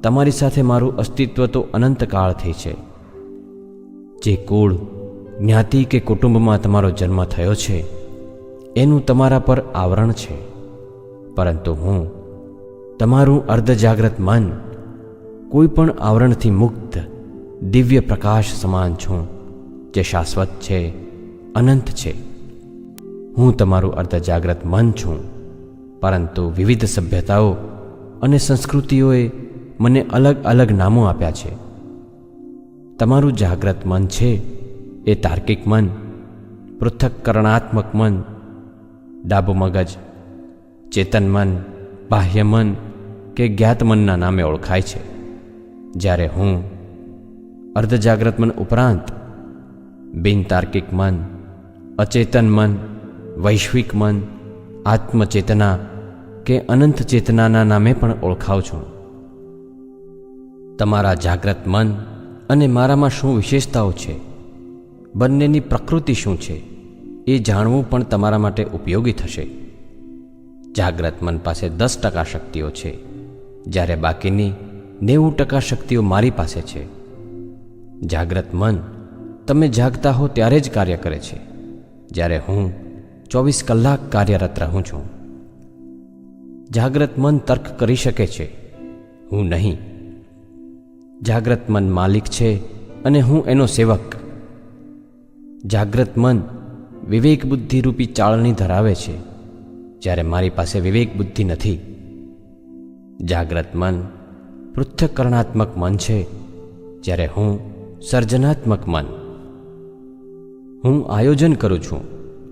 S1: તમારી સાથે મારું અસ્તિત્વ તો અનંતકાળથી છે. જે કુળ, જ્ઞાતિ કે કુટુંબમાં તમારો જન્મ થયો છે એનું તમારા પર આવરણ છે, પરંતુ હું તમારું અર્ધજાગ્રત મન કોઈ પણ આવરણથી મુક્ત દિવ્ય પ્રકાશ સમાન છું, જે શાશ્વત છે, અનંત છે. હું તમારું અર્ધજાગ્રત મન છું, પરંતુ વિવિધ સભ્યતાઓ અને સંસ્કૃતિઓએ મને અલગ અલગ નામો આપ્યા છે. તમારું જાગ્રત મન છે એ તાર્કિક મન પૃથક્કરણાત્મક મન, ડાબું મગજ, ચેતન મન, બાહ્ય મન કે જ્ઞાત મનના નામે ઓળખાય છે. જ્યારે હું અર્ધજાગ્રત મન ઉપરાંત બિનતાર્કિક મન, અચેતન મન, વૈશ્વિક મન, આત્મચેતના કે અનંત ચેતનાના નામે પણ ઓળખાવ છું. તમારા જાગ્રત મન અને મારામાં શું વિશેષતાઓ છે, બંનેની પ્રકૃતિ શું છે, એ જાણવું પણ તમારા માટે ઉપયોગી થશે. જાગ્રત મન પાસે 10% શક્તિઓ છે, જ્યારે બાકીની 90% શક્તિઓ મારી પાસે છે. જાગ્રત મન તમે જાગતા હો ત્યારે જ કાર્ય કરે છે, જ્યારે હું 24 કલાક કાર્યરત રહું છું. જાગ્રત મન તર્ક કરી શકે છે, હું નહીં. જાગ્રત મન માલિક છે અને હું એનો સેવક. જાગ્રત મન વિવેક બુદ્ધિ રૂપી ચાળણી ધરાવે છે, જ્યારે મારી પાસે વિવેક બુદ્ધિ નથી. જાગ્રત મન પૃથક્કરણાત્મક મન છે, જ્યારે હું સર્જનાત્મક મન. હું આયોજન કરું છું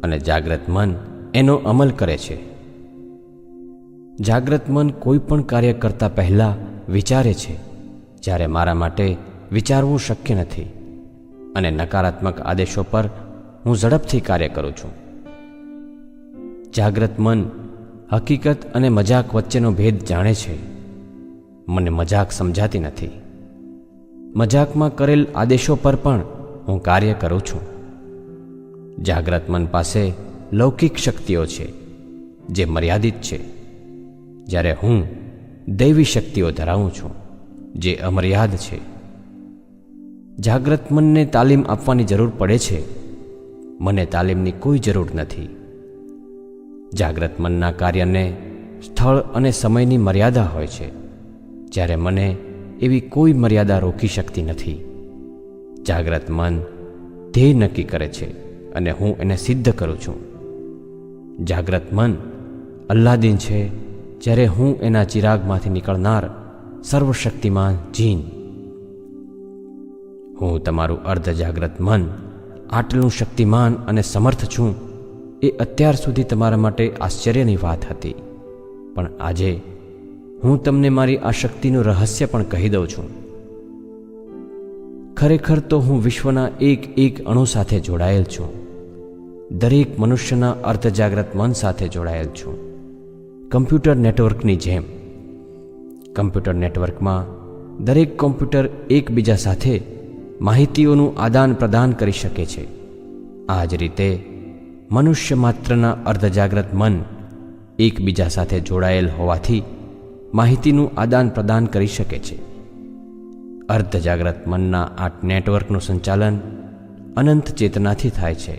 S1: અને જાગ્રત મન એનો અમલ કરે છે. જાગ્રત મન કોઈ પણ કાર્ય કરતા પહેલા વિચારે છે, જ્યારે મારા માટે વિચારવું શક્ય નથી અને નકારાત્મક આદેશો પર હું ઝડપથી કાર્ય કરું છું. જાગ્રત મન હકીકત અને મજાક વચ્ચેનો ભેદ જાણે છે. મને મજાક સમજાતી નથી. મજાકમાં કરેલ આદેશો પર પણ હું કાર્ય કરું છું. જાગ્રત મન પાસે લૌકિક શક્તિઓ છે, જે મર્યાદિત છે, જ્યારે હું દૈવી શક્તિઓ ધરાવું છું, જે અમર્યાદ છે. જાગ્રત મનને તાલીમ આપવાની જરૂર પડે છે, મને તાલીમની કોઈ જરૂર નથી. જાગ્રત મનના કાર્યને સ્થળ અને સમયની મર્યાદા હોય છે, જ્યારે મને એવી કોઈ મર્યાદા રોકી શકતી નથી. જાગ્રત મન ધ્યેય નક્કી કરે છે અને હું એને સિદ્ધ કરું છું. જાગ્રત મન અલ્લાદીન છે, જ્યારે હું એના ચિરાગમાંથી નીકળનાર સર્વશક્તિમાન જીન. હું તમારું અર્ધજાગ્રત મન આટલું શક્તિમાન અને સમર્થ છું, એ અત્યાર સુધી તમારા માટે આશ્ચર્યની વાત હતી, પણ આજે હું તમને મારી આ શક્તિનું રહસ્ય પણ કહી દઉં છું. ખરેખર તો હું વિશ્વના એક એક અણુ સાથે જોડાયેલ છું. દરેક મનુષ્યના અર્ધજાગ્રત મન સાથે જોડાયેલ છું, કમ્પ્યુટર નેટવર્કની જેમ. કમ્પ્યુટર નેટવર્કમાં દરેક કોમ્પ્યુટર એકબીજા સાથે માહિતીઓનું આદાન પ્રદાન કરી શકે છે. આ જ રીતે મનુષ્ય માત્રના અર્ધજાગ્રત મન એકબીજા સાથે જોડાયેલ હોવાથી માહિતીનું આદાન પ્રદાન કરી શકે છે. અર્ધજાગ્રત મનના આ નેટવર્કનું સંચાલન અનંત ચેતનાથી થાય છે,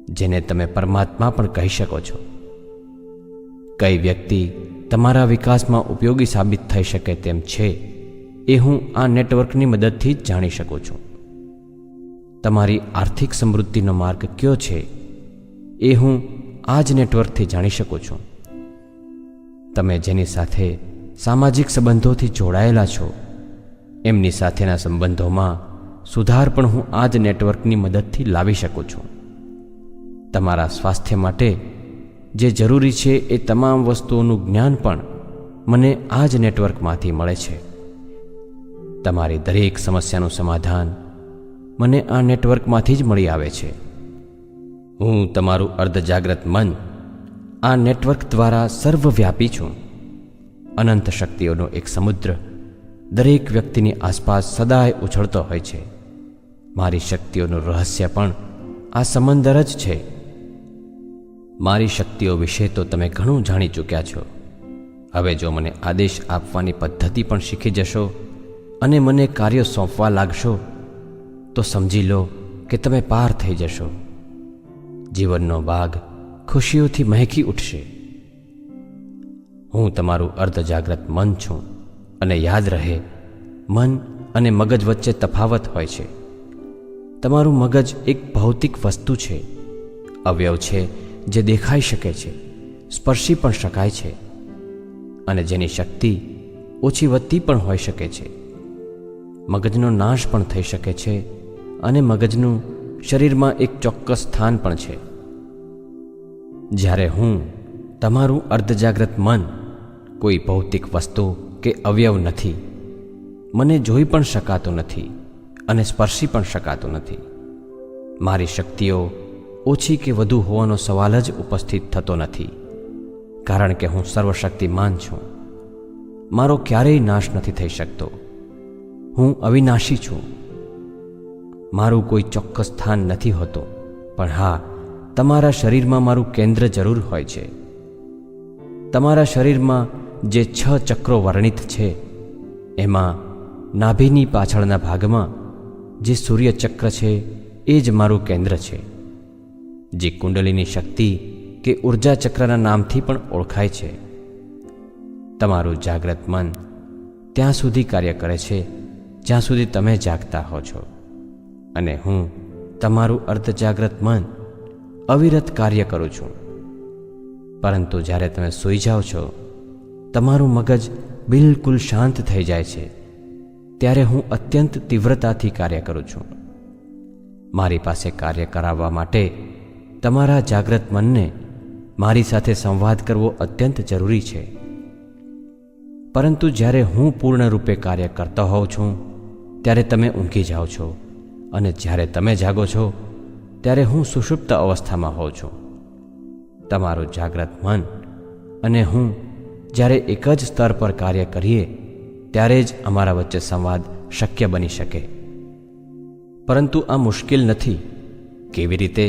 S1: જેને તમે પરમાત્મા પણ કહી શકો છો. કઈ વ્યક્તિ તમારા વિકાસમાં ઉપયોગી સાબિત થઈ શકે તેમ છે, એ હું આ નેટવર્કની મદદથી જ જાણી શકું છું. તમારી આર્થિક સમૃદ્ધિનો માર્ગ કયો છે, એ હું આ જ નેટવર્કથી જાણી શકું છું. તમે જેની સાથે સામાજિક સંબંધોથી જોડાયેલા છો, એમની સાથેના સંબંધોમાં સુધાર પણ હું આ જ નેટવર્કની મદદથી લાવી શકું છું. તમારા સ્વાસ્થ્ય માટે જે જરૂરી છે એ તમામ વસ્તુઓનું જ્ઞાન પણ મને આ જ નેટવર્કમાંથી મળે છે. તમારી દરેક સમસ્યાનું સમાધાન મને આ નેટવર્કમાંથી જ મળી આવે છે. હું તમારું અર્ધજાગ્રત મન આ નેટવર્ક દ્વારા સર્વવ્યાપી છું. અનંત શક્તિઓનો એક સમુદ્ર દરેક વ્યક્તિની આસપાસ સદાય ઉછળતો હોય છે. મારી શક્તિઓનું રહસ્ય પણ આ સમંદર જ છે. મારી શક્તિઓ વિશે તો તમે ઘણું જાણી ચૂક્યા છો. હવે જો મને આદેશ આપવાની પદ્ધતિ પણ શીખી જશો અને મને કાર્યો સોંપવા લાગશો, તો સમજી લો કે તમે પાર થઈ જશો. જીવનનો બાગ ખુશીઓથી મહેકી ઉઠશે. હું તમારું અર્ધજાગ્રત મન છું, અને યાદ રહે, મન અને મગજ વચ્ચે તફાવત હોય છે. તમારું મગજ એક ભૌતિક વસ્તુ છે, અવયવ છે જે દેખાઈ શકે છે, સ્પર્શી પણ શકાય છે, અને જેની શક્તિ ઓછી વધતી પણ હોઈ શકે છે. મગજનો નાશ પણ થઈ શકે છે અને મગજનું શરીરમાં એક ચોક્કસ સ્થાન પણ છે. જ્યારે હું, તમારું અર્ધજાગ્રત મન, કોઈ ભૌતિક વસ્તુ કે અવયવ નથી. મને જોઈ પણ શકાતું નથી અને સ્પર્શી પણ શકાતું નથી. મારી શક્તિઓ ઓછી કે વધુ હોવાનો સવાલ જ ઉપસ્થિત થતો નથી, કારણ કે હું સર્વશક્તિમાન છું. મારો ક્યારેય નાશ નથી થઈ શકતો. હું અવિનાશી છું. મારું કોઈ ચોક્કસ સ્થાન નથી હોતું, પણ હા, તમારા શરીરમાં મારું કેન્દ્ર જરૂર હોય છે. તમારા શરીરમાં જે 6 ચક્રો વર્ણિત છે, એમાં નાભિની પાછળના ભાગમાં જે સૂર્યચક્ર છે એ જ મારું કેન્દ્ર છે, જે કુંડલીની શક્તિ કે ઉર્જા ચક્રના નામથી પણ ઓળખાય છે. તમારું જાગ્રત મન ત્યાં સુધી કાર્ય કરે છે જ્યાં સુધી તમે જાગતા હો છો, અને હું, તમારું અર્ધજાગ્રત મન, અવિરત કાર્ય કરું છું. પરંતુ જ્યારે તમે સૂઈ જાઓ છો, તમારું મગજ બિલકુલ શાંત થઈ જાય છે, ત્યારે હું અત્યંત તીવ્રતાથી કાર્ય કરું છું. મારી પાસે કાર્ય કરાવવા માટે તમારા જાગ્રત મનને મારી સાથે સંવાદ કરવો અત્યંત જરૂરી છે. પરંતુ જ્યારે હું પૂર્ણ રૂપે કાર્ય કરતો હોઉં છું, ત્યારે તમે ઊંઘી જાઓ છો, અને જ્યારે તમે જાગો છો, ત્યારે હું સુષુપ્ત અવસ્થામાં હોઉં છું. તમારું જાગ્રત મન અને હું જ્યારે એક જ સ્તર પર કાર્ય કરીએ, ત્યારે જ અમારા વચ્ચે સંવાદ શક્ય બની શકે. પરંતુ આ મુશ્કેલ નથી. કેવી રીતે,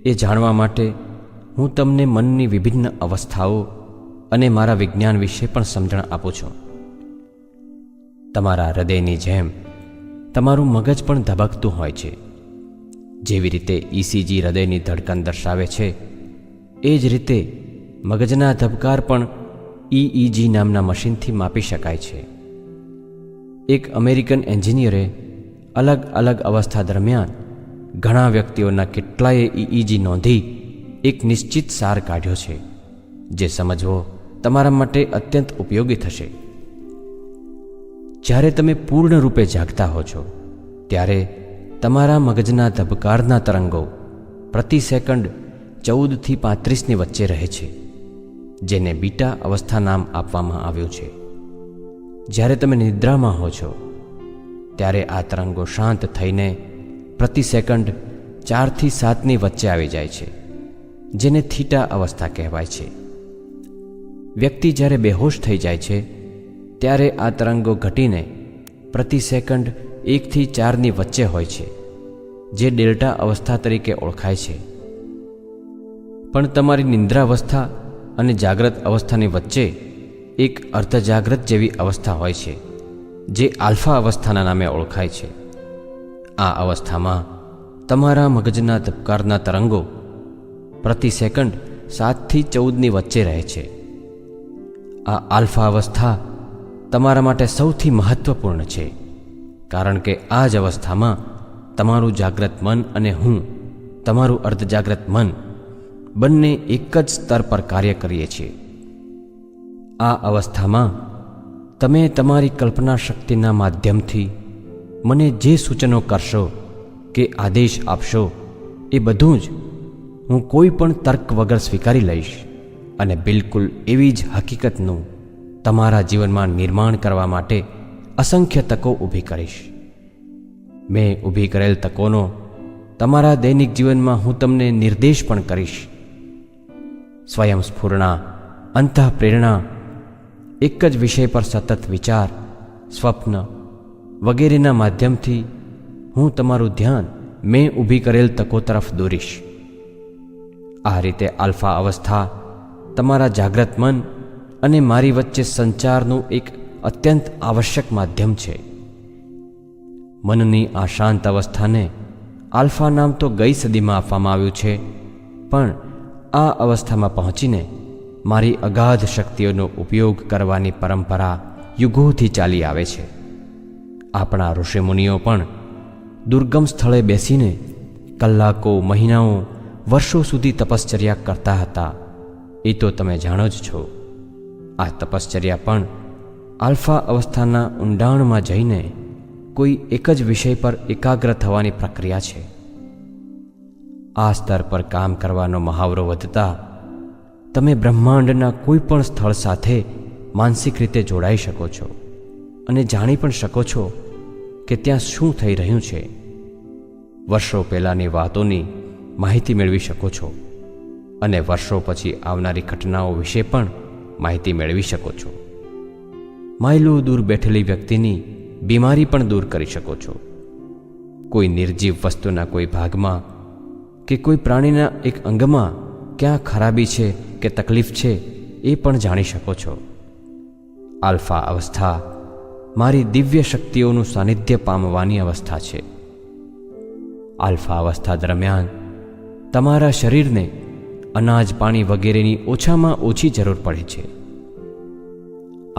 S1: એ જાણવા માટે હું તમને મનની વિભિન્ન અવસ્થાઓ અને મારા વિજ્ઞાન વિશે પણ સમજણ આપું છું. તમારા હૃદયની જેમ તમારું મગજ પણ ધબકતું હોય છે. જેવી રીતે ઇસીજી હૃદયની ધડકન દર્શાવે છે, એ જ રીતે મગજના ધબકાર પણ EEG નામના મશીનથી માપી શકાય છે. એક અમેરિકન એન્જિનિયરે અલગ અલગ અવસ્થા દરમિયાન ઘણા વ્યક્તિઓના કેટલાય EEG નોંધી એક નિશ્ચિત સાર કાઢ્યો છે, જે સમજવો તમારા માટે અત્યંત ઉપયોગી થશે. જ્યારે તમે પૂર્ણ રૂપે જાગતા હો છો, ત્યારે તમારા મગજના ધબકારના તરંગો પ્રતિ સેકન્ડ 14 થી 35ની વચ્ચે રહે છે, જેને બીટા અવસ્થા નામ આપવામાં આવ્યું છે. જ્યારે તમે નિદ્રામાં હો છો, ત્યારે આ તરંગો શાંત થઈને પ્રતિ સેકન્ડ 4 થી 7ની વચ્ચે આવી જાય છે, જેને થીટા અવસ્થા કહેવાય છે. વ્યક્તિ જ્યારે બેહોશ થઈ જાય છે, ત્યારે આ તરંગો ઘટીને પ્રતિ સેકન્ડ 1 થી 4ની વચ્ચે હોય છે, જે ડેલ્ટા અવસ્થા તરીકે ઓળખાય છે. પણ તમારી નિંદ્રાવસ્થા અને જાગ્રત અવસ્થાની વચ્ચે એક અર્ધજાગ્રત જેવી અવસ્થા હોય છે, જે આલ્ફા અવસ્થાના નામે ઓળખાય છે. આ અવસ્થામાં તમારા મગજના ધબકારના તરંગો પ્રતિ સેકન્ડ 7 થી 14ની વચ્ચે રહે છે. આ આલ્ફા અવસ્થા તમારા માટે સૌથી મહત્વપૂર્ણ છે, કારણ કે આ જ અવસ્થામાં તમારું જાગ્રત મન અને હું, તમારું અર્ધજાગ્રત મન, બંને એક જ સ્તર પર કાર્ય કરીએ છીએ. આ અવસ્થામાં તમે તમારી કલ્પના શક્તિના માધ્યમથી મને જે સૂચનો કરશો કે આદેશ આપશો, એ બધું જ હું કોઈ પણ તર્ક વગર સ્વીકારી લઈશ, અને બિલકુલ એવી જ હકીકતનું તમારા જીવનમાં નિર્માણ કરવા માટે અસંખ્ય તકો ઊભી કરીશ. મેં ઊભી કરેલ તકોનો તમારા દૈનિક જીવનમાં હું તમને નિર્દેશ પણ કરીશ. સ્વયંસ્ફુરણા, અંતઃપ્રેરણા, એક જ વિષય પર સતત વિચાર, સ્વપ્ન વગેરેના માધ્યમથી હું તમારું ધ્યાન મેં ઊભી કરેલ તકો તરફ દોરીશ. આ રીતે આલ્ફા અવસ્થા તમારા જાગ્રત મન અને મારી વચ્ચે સંચારનું એક અત્યંત આવશ્યક માધ્યમ છે. મનની આ શાંત અવસ્થાને આલ્ફા નામ તો ગઈ સદીમાં આપવામાં આવ્યું છે, પણ આ અવસ્થામાં પહોંચીને મારી અગાધ શક્તિઓનો ઉપયોગ કરવાની પરંપરા યુગોથી ચાલી આવે છે. આપણા ઋષિમુનિઓ પણ દુર્ગમ સ્થળે બેસીને કલાકો, મહિનાઓ, વર્ષો સુધી તપશ્ચર્યા કરતા હતા. એ તો તમે જાણો જ છો. આ તપશ્ચર્યા પણ આલ્ફા અવસ્થાના ઊંડાણમાં જઈને કોઈ એક જ વિષય પર એકાગ્ર થવાની પ્રક્રિયા છે. આ સ્તર પર કામ કરવાનો મહાવરો વધતા તમે બ્રહ્માંડના કોઈ પણ સ્થળ સાથે માનસિક રીતે જોડાઈ શકો છો અને જાણી પણ શકો છો કે ત્યાં શું થઈ રહ્યું છે. વર્ષો પહેલાંની વાતોની માહિતી મેળવી શકો છો અને વર્ષો પછી આવનારી ઘટનાઓ વિશે પણ માહિતી મેળવી શકો છો. માઇલો દૂર બેઠેલી વ્યક્તિની બીમારી પણ દૂર કરી શકો છો. કોઈ નિર્જીવ વસ્તુના કોઈ ભાગમાં કે કોઈ પ્રાણીના એક અંગમાં ક્યાં ખરાબી છે કે તકલીફ છે એ પણ જાણી શકો છો. આલ્ફા અવસ્થા મારી દિવ્ય શક્તિઓનું સાનિધ્ય પામવાની અવસ્થા છે. આલ્ફા અવસ્થા દરમિયાન તમારા શરીરને અનાજ પાણી વગેરેની ઓછામાં ઓછી જરૂર પડે છે.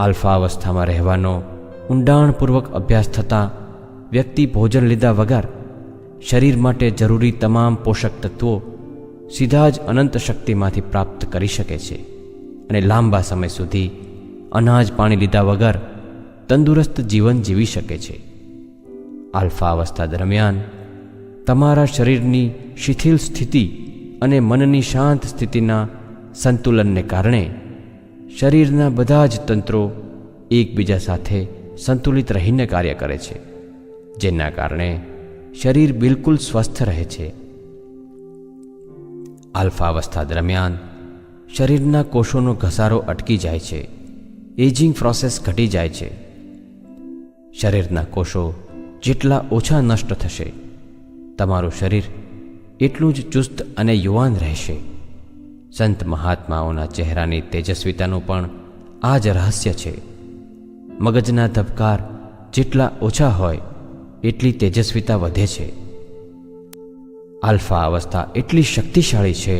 S1: આલ્ફા અવસ્થામાં રહેવાનો ઊંડાણપૂર્વક અભ્યાસ થતાં વ્યક્તિ ભોજન લીધા વગર શરીર માટે જરૂરી તમામ પોષક તત્વો સીધા જ અનંત શક્તિમાંથી પ્રાપ્ત કરી શકે છે અને લાંબા સમય સુધી અનાજ પાણી લીધા વગર તંદુરસ્ત જીવન જીવી શકે છે. આલ્ફા અવસ્થા દરમિયાન તમારા શરીરની શિથિલ સ્થિતિ અને મનની શાંત સ્થિતિના સંતુલનને કારણે શરીરના બધા જ તંત્રો એકબીજા સાથે સંતુલિત રહીને કાર્ય કરે છે, જેના કારણે શરીર બિલકુલ સ્વસ્થ રહે છે. આલ્ફા અવસ્થા દરમિયાન શરીરના કોષોનો ઘસારો અટકી જાય છે, એજિંગ પ્રોસેસ ઘટી જાય છે. શરીરના કોષો જેટલા ઓછા નષ્ટ થશે, તમારું શરીર એટલું જ ચુસ્ત અને યુવાન રહેશે. સંત મહાત્માઓના ચહેરાની તેજસ્વીતાનું પણ આ જ રહસ્ય છે. મગજના ધબકાર જેટલા ઓછા હોય એટલી તેજસ્વીતા વધે છે. આલ્ફા અવસ્થા એટલી શક્તિશાળી છે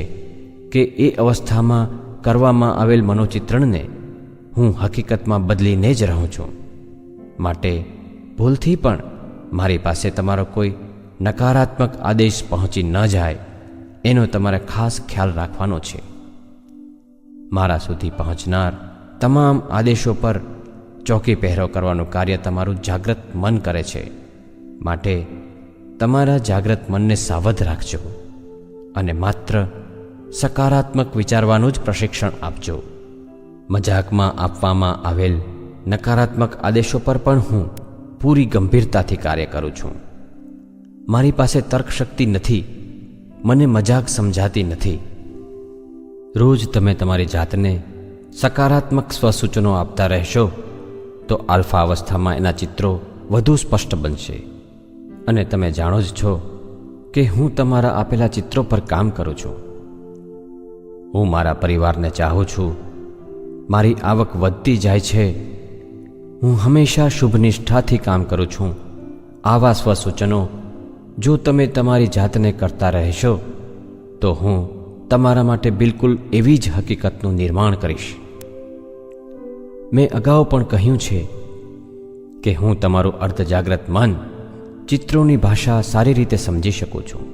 S1: કે એ અવસ્થામાં કરવામાં આવેલ મનોચિત્રણને હું હકીકતમાં બદલીને જ રહું છું. માટે ભૂલથી પણ મારી પાસે તમારો કોઈ નકારાત્મક આદેશ પહોંચી ન જાય એનો તમારે ખાસ ખ્યાલ રાખવાનો છે. મારા સુધી પહોંચનાર તમામ આદેશો પર ચોકી પહેરો કરવાનું કાર્ય તમારું જાગ્રત મન કરે છે. માટે તમારા જાગ્રત મનને સાવધ રાખજો અને માત્ર સકારાત્મક વિચારવાનું જ પ્રશિક્ષણ આપજો. મજાકમાં આપવામાં આવેલ નકારાત્મક આદેશો પર પણ હું પૂરી ગંભીરતાથી કાર્ય કરું છું. મારી પાસે તર્કશક્તિ નથી, મને મજાક સમજાતી નથી. રોજ તમે તમારી જાતને સકારાત્મક સ્વસૂચનો આપતા રહેશો તો આલ્ફા અવસ્થામાં એના ચિત્રો વધુ સ્પષ્ટ બનશે અને તમે જાણો જ છો કે હું તમારા આપેલા ચિત્રો પર કામ કરું છું. હું મારા પરિવારને ચાહું છું. મારી આવક વધતી જાય છે. હું હંમેશા શુભ નિષ્ઠાથી કામ કરું છું. આવા સ્વસૂચનો જો તમે તમારી જાતને કરતા રહેશો તો હું તમારા માટે બિલકુલ એવી જ હકીકતનું નિર્માણ કરીશ. મેં અગાઉ પણ કહ્યું છે કે હું તમારું અર્ધજાગ્રત મન ચિત્રોની ભાષા સારી રીતે સમજી શકું છું.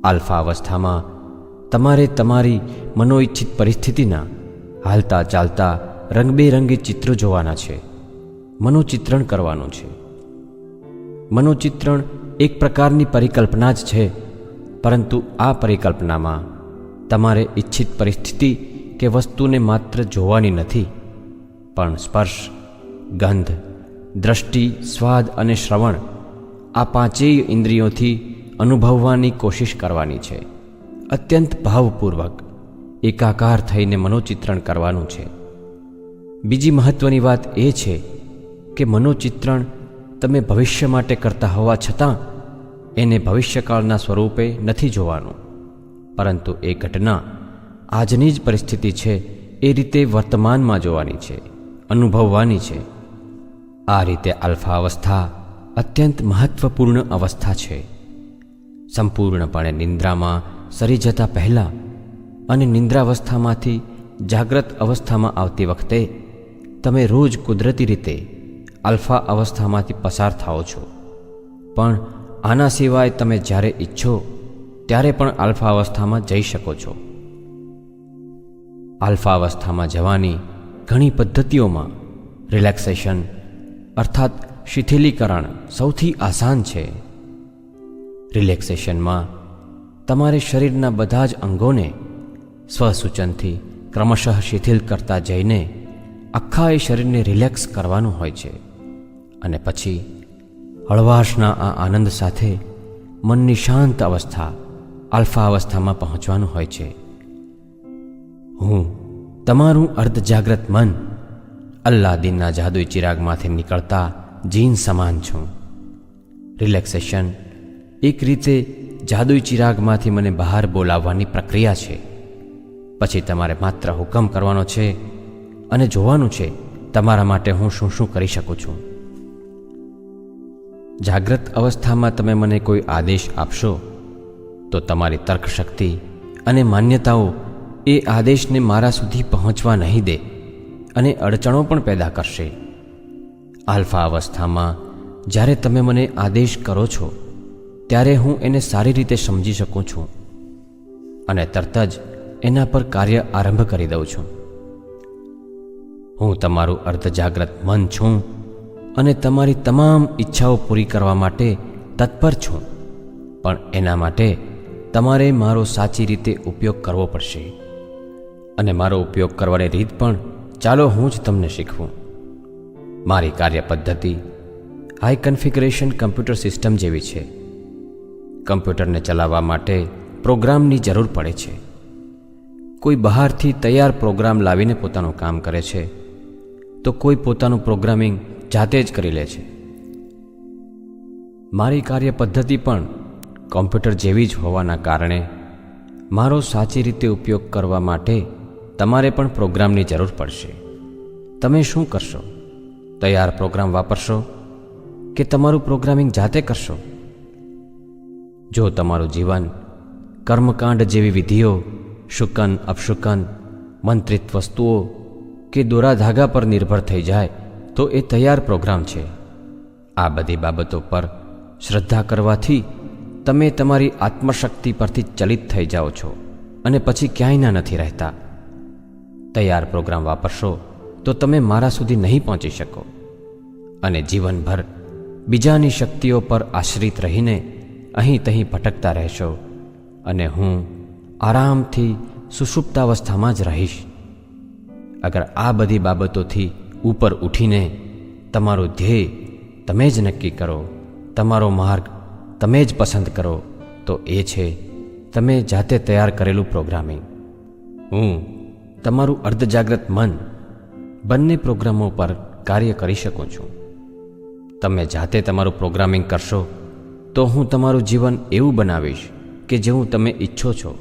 S1: આલ્ફા અવસ્થામાં તમારે તમારી મનોઇચ્છિત પરિસ્થિતિના હાલતા ચાલતા રંગબેરંગી ચિત્રો જોવાના છે, મનોચિત્રણ કરવાનું છે. મનોચિત્રણ એક પ્રકારની પરિકલ્પના જ છે, પરંતુ આ પરિકલ્પનામાં તમારે ઈચ્છિત પરિસ્થિતિ કે વસ્તુને માત્ર જોવાની નથી, પણ સ્પર્શ, ગંધ, દ્રષ્ટિ, સ્વાદ અને શ્રવણ આ પાંચેય ઇન્દ્રિયોથી અનુભવવાની કોશિશ કરવાની છે. અત્યંત ભાવપૂર્વક એકાકાર થઈને મનોચિત્રણ કરવાનું છે. બીજી મહત્વની વાત એ છે કે મનોચિત્રણ તમે ભવિષ્ય માટે કરતા હોવા છતાં એને ભવિષ્યકાળના સ્વરૂપે નથી જોવાનું, પરંતુ એ ઘટના આજની જ પરિસ્થિતિ છે એ રીતે વર્તમાનમાં જોવાની છે, અનુભવવાની છે. આ રીતે આલ્ફા અવસ્થા અત્યંત મહત્વપૂર્ણ અવસ્થા છે. સંપૂર્ણપણે નિંદ્રામાં સરી જતા પહેલાં અને નિંદ્રાવસ્થામાંથી જાગ્રત અવસ્થામાં આવતી વખતે તમે રોજ કુદરતી રીતે આલ્ફા અવસ્થામાંથી પસાર થાઓ છો. પણ આના સિવાય તમે જ્યારે ઈચ્છો ત્યારે પણ આલ્ફા અવસ્થામાં જઈ શકો છો. આલ્ફા અવસ્થામાં જવાની ઘણી પદ્ધતિઓમાં રિલેક્સેશન અર્થાત શિથિલીકરણ સૌથી આસાન છે. રિલેક્સેશનમાં તમારે શરીરના બધા જ અંગોને સ્વસૂચનથી ક્રમશઃ શિથિલ કરતા જઈને આખા એ શરીરને રિલેક્સ કરવાનું હોય છે. અને પછી હળવાશના આ આનંદ સાથે મનની શાંત અવસ્થા આલ્ફા અવસ્થામાં પહોંચવાનું હોય છે. હું તમારું અર્ધજાગ્રત મન અલ્લાદીનના જાદુઈ ચિરાગમાંથી નીકળતા જીન સમાન છું. રિલેક્સેશન એક રીતે જાદુઈ ચિરાગમાંથી મને બહાર બોલાવવાની પ્રક્રિયા છે. પછી તમારે માત્ર હુકમ કરવાનો છે અને જોવાનું છે તમારા માટે હું શું શું કરી શકું છું. જાગ્રત અવસ્થામાં તમે મને કોઈ આદેશ આપશો તો તમારી તર્કશક્તિ અને માન્યતાઓ એ આદેશને મારા સુધી પહોંચવા નહીં દે અને અડચણો પણ પેદા કરશે. આલ્ફા અવસ્થામાં જ્યારે તમે મને આદેશ કરો છો ત્યારે હું એને સારી રીતે સમજી શકું છું અને તરત જ એના પર કાર્ય આરંભ કરી દઉં છું. હું તમારું અર્ધજાગ્રત મન છું અને તમારી તમામ ઈચ્છાઓ પૂરી કરવા માટે તત્પર છું. પણ એના માટે તમારે મારો સાચી રીતે ઉપયોગ કરવો પડશે. અને મારો ઉપયોગ કરવાની રીત પણ ચાલો હું જ તમને શીખવું. મારી કાર્ય પદ્ધતિ હાઈ કન્ફિગરેશન કમ્પ્યુટર સિસ્ટમ જેવી છે. કમ્પ્યુટરને ચલાવવા માટે પ્રોગ્રામની જરૂર પડે છે. કોઈ બહારથી તૈયાર પ્રોગ્રામ લાવીને પોતાનું કામ કરે છે તો કોઈ પોતાનું પ્રોગ્રામિંગ જાતે જ કરી લે છે. મારી કાર્ય પદ્ધતિ પણ કોમ્પ્યુટર જેવી જ હોવાના કારણે મારો સાચી રીતે ઉપયોગ કરવા માટે તમારે પણ પ્રોગ્રામની જરૂર પડશે. તમે શું કરશો? તૈયાર પ્રોગ્રામ વાપરશો કે તમારું પ્રોગ્રામિંગ જાતે કરશો? જો તમારું જીવન કર્મકાંડ જેવી વિધિઓ, શુકન અપશુકન, મંત્રિત વસ્તુઓ કે દોરા ધાગા પર નિર્ભર થઈ જાય તો એ તૈયાર પ્રોગ્રામ છે. આ બધી બાબતો પર શ્રદ્ધા કરવાથી તમે તમારી આત્મશક્તિ પરથી ચલિત થઈ જાઓ છો અને પછી ક્યાંયના નથી રહેતા. તૈયાર પ્રોગ્રામ વાપરશો તો તમે મારા સુધી નહીં પહોંચી શકો અને જીવનભર બીજાની શક્તિઓ પર આશ્રિત રહીને અહીં તહીં ભટકતા રહેશો અને હું આરામથી સુષુપ્તાવસ્થામાં જ રહીશ. અગર આ બધી બાબતોથી ઉપર ઉઠીને તમારું ધ્યેય તમે જ નક્કી કરો, તમારો માર્ગ તમે જ પસંદ કરો, તો એ છે તમે જાતે તૈયાર કરેલું પ્રોગ્રામિંગ. હું તમારું અર્ધજાગ્રત મન બંને પ્રોગ્રામો પર કાર્ય કરી શકું છું. તમે જાતે તમારું પ્રોગ્રામિંગ કરશો તો હું તમારું જીવન એવું બનાવીશ કે જેવું તમે ઈચ્છો છો.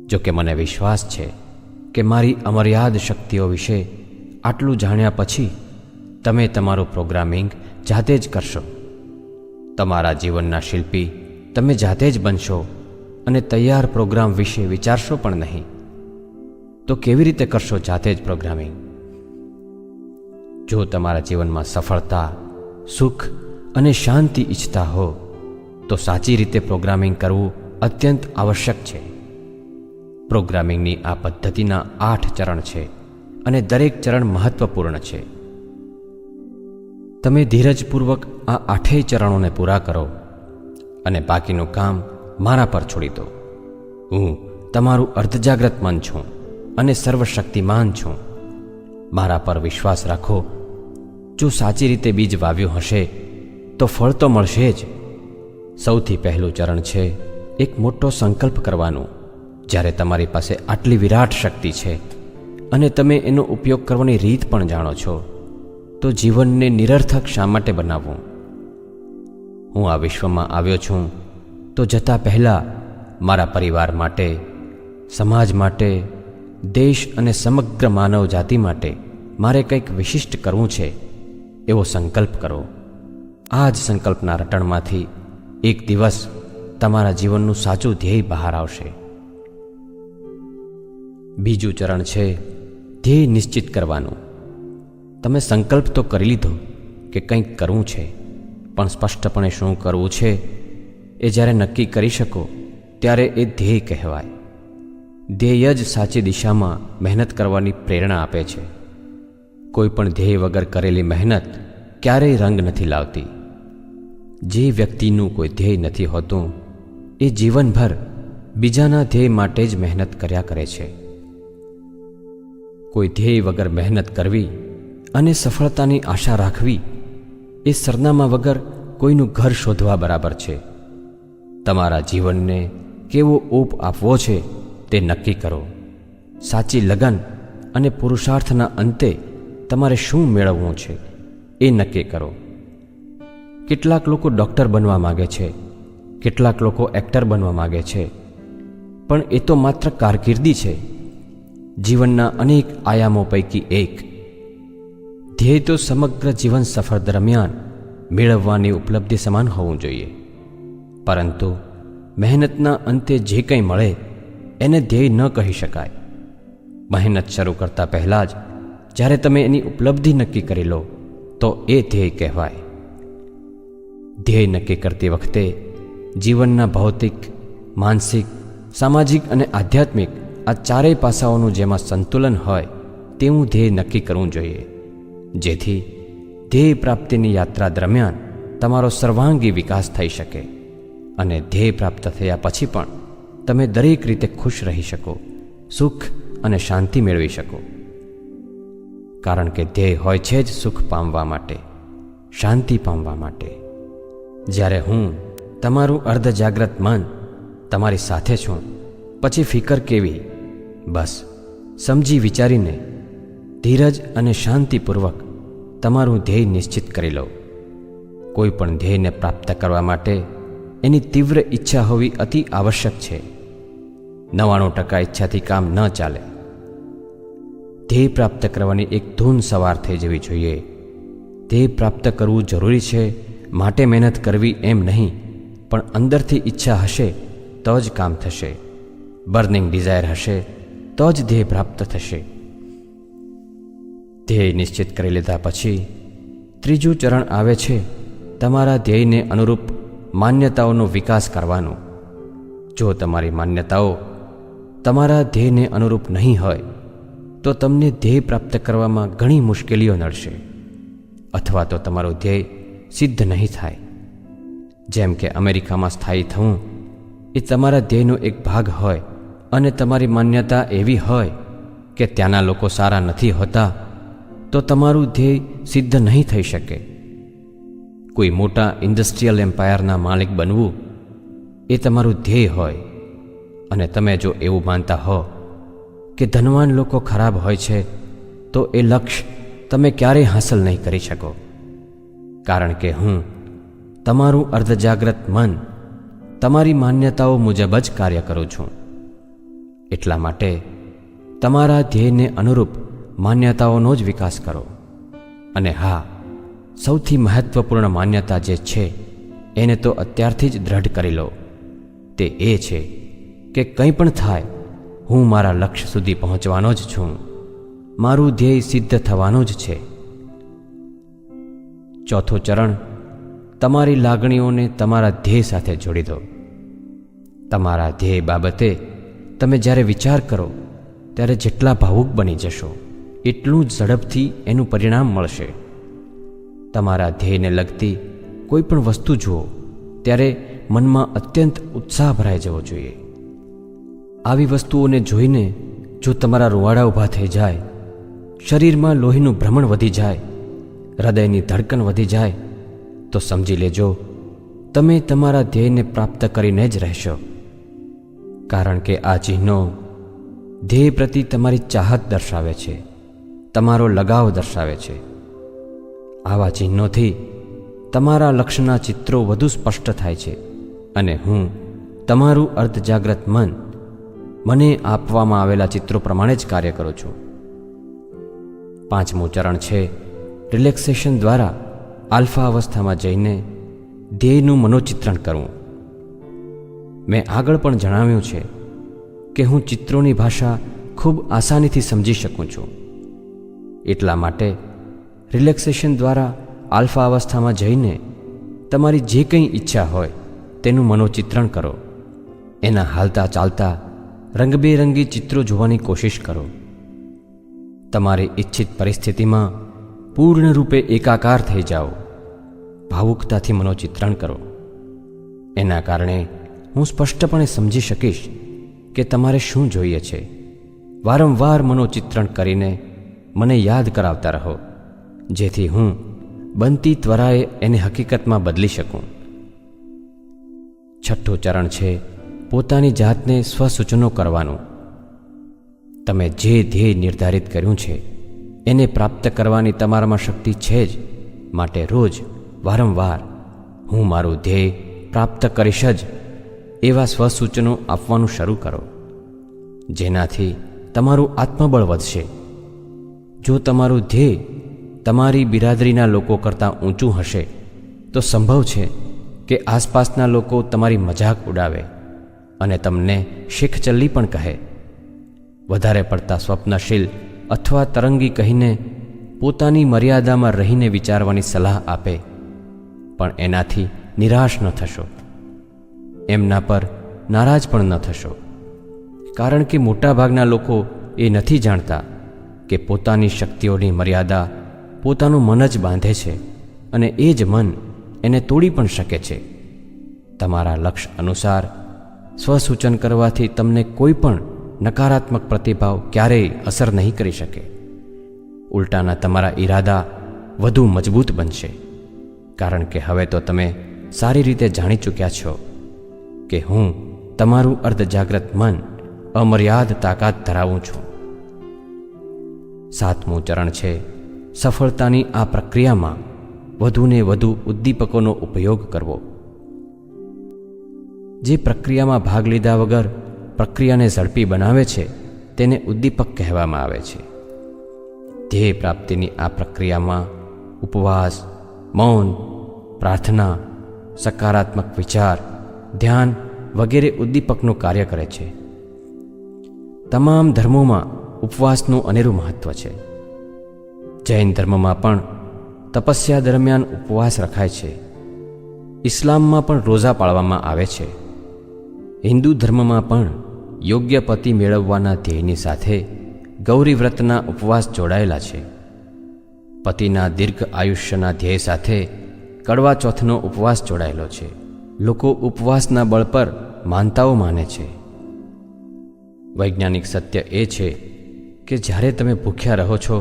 S1: જો કે મને વિશ્વાસ છે કે મારી અમર્યાદ શક્તિઓ વિશે આટલું જાણ્યા પછી તમે તમારું પ્રોગ્રામિંગ જાતે જ કરશો. તમારા જીવનના શિલ્પી તમે જાતે જ બનશો અને તૈયાર પ્રોગ્રામ વિશે વિચારશો પણ નહીં. તો કેવી રીતે કરશો જાતે જ પ્રોગ્રામિંગ? જો તમારા જીવનમાં સફળતા, સુખ અને શાંતિ ઈચ્છતા હો તો સાચી રીતે પ્રોગ્રામિંગ કરવું અત્યંત આવશ્યક છે. પ્રોગ્રામિંગની આ પદ્ધતિના 8 ચરણ છે અને દરેક ચરણ મહત્વપૂર્ણ છે. તમે ધીરજપૂર્વક આ 8 ચરણોને પૂરા કરો અને બાકીનું કામ મારા પર છોડી દો. હું તમારું અર્ધજાગ્રત મન છું અને સર્વશક્તિમાન છું. મારા પર વિશ્વાસ રાખો. જો સાચી રીતે બીજ વાવ્યું હશે તો ફળ તો મળશે જ. સૌથી પહેલું ચરણ છે એક મોટો સંકલ્પ કરવાનું. જ્યારે તમારી પાસે આટલી વિરાટ શક્તિ છે અને તમે એનો ઉપયોગ કરવાની રીત પણ જાણો છો તો જીવનને નિરર્થક શા માટે બનાવવું? હું આ વિશ્વમાં આવ્યો છું તો જતાં પહેલાં મારા પરિવાર માટે, સમાજ માટે, દેશ અને સમગ્ર માનવ જાતિ માટે મારે કંઈક વિશિષ્ટ કરવું છે એવો સંકલ્પ કરો. આ જ સંકલ્પના રટણમાંથી એક દિવસ તમારા જીવનનું સાચું ધ્યેય બહાર આવશે. બીજું ચરણ છે ધ્યેય નિશ્ચિત કરવાનું. તમે સંકલ્પ તો કરી લીધો કે કંઈક કરવું છે, પણ સ્પષ્ટપણે શું કરવું છે એ જ્યારે નક્કી કરી શકો ત્યારે એ ધ્યેય કહેવાય. ધ્યેય જ સાચી દિશામાં મહેનત કરવાની પ્રેરણા આપે છે. કોઈ પણ ધ્યેય વગર કરેલી મહેનત ક્યારેય રંગ નથી લાવતી. જે વ્યક્તિનું કોઈ ધ્યેય નથી હોતું એ જીવનભર બીજાના ધ્યેય માટે જ મહેનત કર્યા કરે છે. કોઈ ધ્યેય વગર મહેનત કરવી અને સફળતાની આશા રાખવી એ સરનામા વગર કોઈનું ઘર શોધવા બરાબર છે. તમારા જીવનને કેવો ઓપ આપવો છે તે નક્કી કરો. સાચી લગન અને પુરુષાર્થના અંતે તમારે શું મેળવવું છે એ નક્કી કરો. કેટલાક લોકો ડૉક્ટર બનવા માગે છે, કેટલાક લોકો એક્ટર બનવા માગે છે, પણ એ તો માત્ર કારકિર્દી છે, જીવનના અનેક આયામો પૈકી એક. ધ્યેય તો સમગ્ર જીવન સફર દરમિયાન મેળવવાની ઉપલબ્ધિ સમાન હોવું જોઈએ. પરંતુ મહેનતના અંતે જે કંઈ મળે એને ધ્યેય ન કહી શકાય. મહેનત શરૂ કરતા પહેલાં જ જ્યારે તમે એની ઉપલબ્ધિ નક્કી કરી લો તો એ ધ્યેય કહેવાય. ધ્યેય નક્કી કરતી વખતે જીવનના ભૌતિક, માનસિક, સામાજિક અને આધ્યાત્મિક આ ચારેય પાસાઓનું જેમાં સંતુલન હોય તેવું ધ્યેય નક્કી કરવું જોઈએ, જેથી ધ્યેય પ્રાપ્તિની યાત્રા દરમિયાન તમારો સર્વાંગી વિકાસ થઈ શકે અને ધ્યેય પ્રાપ્ત થયા પછી પણ તમે દરેક રીતે ખુશ રહી શકો, સુખ અને શાંતિ મેળવી શકો. કારણ કે ધ્યેય હોય છે જ સુખ પામવા માટે, શાંતિ પામવા માટે. જ્યારે હું તમારું અર્ધજાગ્રત મન તમારી સાથે છું, પછી ફિકર કેવી? બસ સમજી વિચારીને ધીરજ અને શાંતિપૂર્વક તમારું ધ્યેય નિશ્ચિત કરી લો. કોઈ પણ ધ્યેયને પ્રાપ્ત કરવા માટે એની તીવ્ર ઈચ્છા હોવી અતિ આવશ્યક છે. 99% ઈચ્છાથી કામ ન ચાલે. ધ્યેય પ્રાપ્ત કરવાની એક ધૂન સવાર થઈ જવી જોઈએ. ધ્યેય પ્રાપ્ત કરવું જરૂરી છે માટે મહેનત કરવી એમ નહીં, પણ અંદરથી ઈચ્છા હશે તો જ કામ થશે. બર્નિંગ ડિઝાયર હશે તો જ ધ્યેય પ્રાપ્ત થશે. ધ્યેય નિશ્ચિત કરી લીધા પછી ત્રીજું ચરણ આવે છે તમારા ધ્યેયને અનુરૂપ માન્યતાઓનો વિકાસ કરવાનો. જો તમારી માન્યતાઓ તમારા ધ્યેયને અનુરૂપ નહીં હોય તો તમને ધ્યેય પ્રાપ્ત કરવામાં ઘણી મુશ્કેલીઓ નડશે, અથવા તો તમારું ધ્યેય સિદ્ધ નહીં થાય. જેમ કે અમેરિકામાં સ્થાયી થવું એ તમારા ધ્યેયનો એક ભાગ હોય અને તમારી માન્યતા એવી હોય કે ત્યાંના લોકો સારા નથી હોતા, તો તમારું ધ્યેય સિદ્ધ નહીં થઈ શકે. કોઈ મોટા ઇન્ડસ્ટ્રીયલ એમ્પાયરના માલિક બનવું એ તમારું ધ્યેય હોય અને તમે જો એવું માનતા હો કે ધનવાન લોકો ખરાબ હોય છે, તો એ લક્ષ્ય તમે ક્યારેય હાંસલ નહીં કરી શકો. કારણ કે હું તમારું અર્ધજાગ્રત મન તમારી માન્યતાઓ મુજબ જ કાર્ય કરું છું. એટલા માટે તમારા ધ્યેયને અનુરૂપ માન્યતાઓનો જ વિકાસ કરો. અને હા, સૌથી મહત્વપૂર્ણ માન્યતા જે છે એને તો અત્યારથી જ દ્રઢ કરી લો. તે એ છે કે કંઈ પણ થાય, હું મારા લક્ષ્ય સુધી પહોંચવાનો જ છું. મારું ધ્યેય સિદ્ધ થવાનું જ છે. ચોથું ચરણ, તમારી લાગણીઓને તમારા ધ્યેય સાથે જોડી દો. તમારા ધ્યેય બાબતે તમે જ્યારે વિચાર કરો ત્યારે જેટલા ભાવુક બની જશો એટલું જ ઝડપથી એનું પરિણામ મળશે. તમારા ધ્યેયને લગતી કોઈ પણ વસ્તુ જુઓ ત્યારે મનમાં અત્યંત ઉત્સાહ ભરાઈ જવો જોઈએ. આવી વસ્તુઓને જોઈને જો તમારા રૂવાડા ઊભા થઈ જાય, શરીરમાં લોહીનું ભ્રમણ વધી જાય, હૃદયની ધડકન વધી જાય, તો સમજી લેજો તમે તમારા ધ્યેયને પ્રાપ્ત કરીને જ રહેશો. કારણ કે આ ચિહ્નો ધ્યેય પ્રતિ તમારી ચાહત દર્શાવે છે, તમારો લગાવ દર્શાવે છે. આવા ચિહ્નોથી તમારા લક્ષ્યના ચિત્રો વધુ સ્પષ્ટ થાય છે અને હું તમારું અર્ધજાગ્રત મન મને આપવામાં આવેલા ચિત્રો પ્રમાણે જ કાર્ય કરું છું. પાંચમું ચરણ છે રિલેક્સેશન દ્વારા આલ્ફા અવસ્થામાં જઈને ધ્યેયનું મનોચિત્રણ કરવું. મેં આગળ પણ જણાવ્યું છે કે હું ચિત્રોની ભાષા ખૂબ આસાનીથી સમજી શકું છું. એટલા માટે રિલેક્સેશન દ્વારા આલ્ફા અવસ્થામાં જઈને તમારી જે કંઈ ઈચ્છા હોય તેનું મનોચિત્રણ કરો. એના હાલતા ચાલતા રંગબેરંગી ચિત્રો જોવાની કોશિશ કરો. તમારી ઈચ્છિત પરિસ્થિતિમાં પૂર્ણ રૂપે એકાકાર થઈ જાઓ. ભાવુકતાથી મનોચિત્રણ કરો. એના કારણે હું સ્પષ્ટપણે સમજી શકીશ કે તમારે શું જોઈએ છે. વારંવાર મનોચિત્રણ કરીને મને યાદ કરાવતા રહો, જેથી હું બનતી ત્વરાએ એને હકીકતમાં બદલી શકું. છઠ્ઠું ચરણ છે પોતાની જાતને સ્વસૂચનો કરવાનું. તમે જે ધ્યેય નિર્ધારિત કર્યું છે એને પ્રાપ્ત કરવાની તમારામાં શક્તિ છે જ, માટે રોજ વારંવાર હું મારું ધ્યેય પ્રાપ્ત કરીશ જ એવા સ્વસૂચનો આપવાનું શરૂ કરો, જેનાથી તમારું આત્મબળ વધશે. જો તમારું ધ્યેય તમારી બિરાદરીના લોકો કરતાં ઊંચું હશે તો સંભવ છે કે આસપાસના લોકો તમારી મજાક ઉડાવે અને તમને શીખચલ્લી પણ કહે. વધારે પડતા સ્વપ્નશીલ અથવા તરંગી કહીને પોતાની મર્યાદામાં રહીને વિચારવાની સલાહ આપે, પણ એનાથી નિરાશ ન થશો. એમના પર નારાજ પણ ન થશો, કારણ કે મોટાભાગના લોકો એ નથી જાણતા કે પોતાની શક્તિઓની મર્યાદા પોતાનું મન જ બાંધે છે અને એ જ મન એને તોડી પણ શકે છે. તમારા લક્ષ્ય અનુસાર સ્વસૂચન કરવાથી તમને કોઈ પણ નકારાત્મક પ્રતિભાવ ક્યારેય અસર નહીં કરી શકે. ઉલટાના તમારા ઈરાદા વધુ મજબૂત બનશે, કારણ કે હવે તો તમે સારી રીતે જાણી ચૂક્યા છો કે હું તમારું અર્ધજાગ્રત મન અમર્યાદ તાકાત ધરાવું છું. સાતમું ચરણ છે સફળતાની આ પ્રક્રિયામાં વધુને વધુ ઉદ્દીપકોનો ઉપયોગ કરવો. જે પ્રક્રિયામાં ભાગ લીધા વગર પ્રક્રિયાને ઝડપી બનાવે છે તેને ઉદ્દીપક કહેવામાં આવે છે. ધ્યેય પ્રાપ્તિની આ પ્રક્રિયામાં ઉપવાસ, મૌન, પ્રાર્થના, સકારાત્મક વિચાર, ધ્યાન વગેરે ઉદ્દીપકનું કાર્ય કરે છે. તમામ ધર્મોમાં ઉપવાસનું અનેરું મહત્વ છે. જૈન ધર્મમાં પણ તપસ્યા દરમિયાન ઉપવાસ રખાય છે. ઇસ્લામમાં પણ રોઝા પાળવામાં આવે છે. હિન્દુ ધર્મમાં પણ યોગ્ય પતિ મેળવવાના ધ્યેયની સાથે ગૌરી વ્રતના ઉપવાસ જોડાયેલા છે. પતિના દીર્ઘ આયુષ્યના ધ્યેય સાથે કડવા ચોથનો ઉપવાસ જોડાયેલો છે. લોકો ઉપવાસના બળ પર માનતાઓ માને છે. વૈજ્ઞાનિક સત્ય એ છે કે જ્યારે તમે ભૂખ્યા રહો છો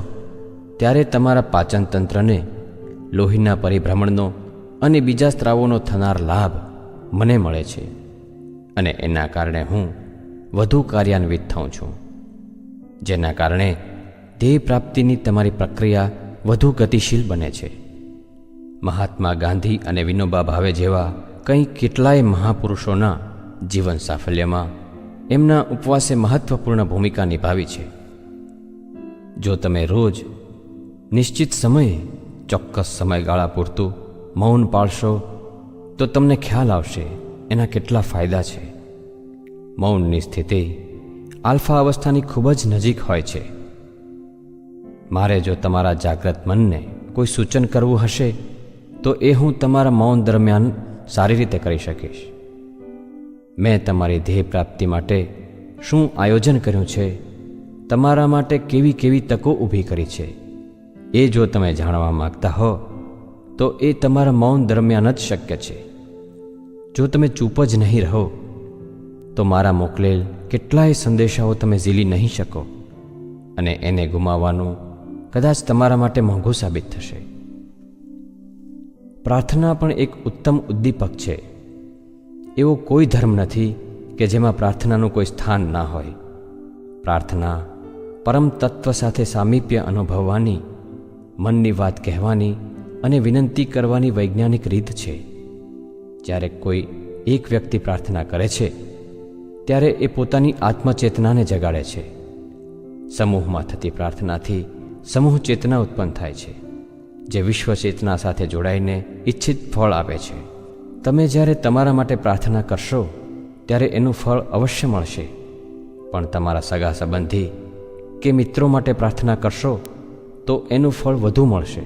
S1: ત્યારે તમારા પાચન તંત્રને લોહીના પરિભ્રમણનો અને બીજા સ્ત્રાવોનો થનાર લાભ મને મળે છે, અને એના કારણે હું વધુ કાર્યાન્વિત થાઉં છું, જેના કારણે ધ્યેય પ્રાપ્તિની તમારી પ્રક્રિયા વધુ ગતિશીલ બને છે. મહાત્મા ગાંધી અને વિનોબા ભાવે જેવા કંઈ કેટલાય મહાપુરુષોના જીવન સાફલ્યમાં એમના ઉપવાસે મહત્વપૂર્ણ ભૂમિકા નિભાવી છે. જો તમે રોજ નિશ્ચિત સમયે ચોક્કસ સમયગાળા પૂરતું મૌન પાળશો તો તમને ખ્યાલ આવશે એના કેટલા ફાયદા છે. મૌનની સ્થિતિ આલ્ફા અવસ્થાની ખૂબ જ નજીક હોય છે. મારે જો તમારા જાગ્રત મનને કોઈ સૂચન કરવું હશે તો એ હું તમારા મૌન દરમિયાન સારી રીતે કરી શકીશ. મેં તમારી ધ્યેય પ્રાપ્તિ માટે શું આયોજન કર્યું છે, તમારા માટે કેવી કેવી તકો ઊભી કરી છે, એ જો તમે જાણવા માગતા હો તો એ તમારા મૌન દરમિયાન જ શક્ય છે. જો તમે ચૂપ જ નહીં રહો તો મારા મોકલેલ કેટલાય સંદેશાઓ તમે ઝીલી નહીં શકો, અને એને ગુમાવવાનું કદાચ તમારા માટે મોંઘું સાબિત થશે. પ્રાર્થના પણ એક ઉત્તમ ઉદ્દીપક છે. એવો કોઈ ધર્મ નથી કે જેમાં પ્રાર્થનાનું કોઈ સ્થાન ના હોય. પ્રાર્થના પરમ તત્વ સાથે સામીપ્ય અનુભવવાની, મનની વાત કહેવાની અને વિનંતી કરવાની વૈજ્ઞાનિક રીત છે. જ્યારે કોઈ એક વ્યક્તિ પ્રાર્થના કરે છે ત્યારે એ પોતાની આત્મચેતનાને જગાડે છે. સમૂહમાં થતી પ્રાર્થનાથી સમૂહ ચેતના ઉત્પન્ન થાય છે, જે વિશ્વ ચેતના સાથે જોડાઈને ઈચ્છિત ફળ આપે છે. તમે જ્યારે તમારા માટે પ્રાર્થના કરશો ત્યારે એનું ફળ અવશ્ય મળશે, પણ તમારા સગા સંબંધી કે મિત્રો માટે પ્રાર્થના કરશો તો એનું ફળ વધુ મળશે.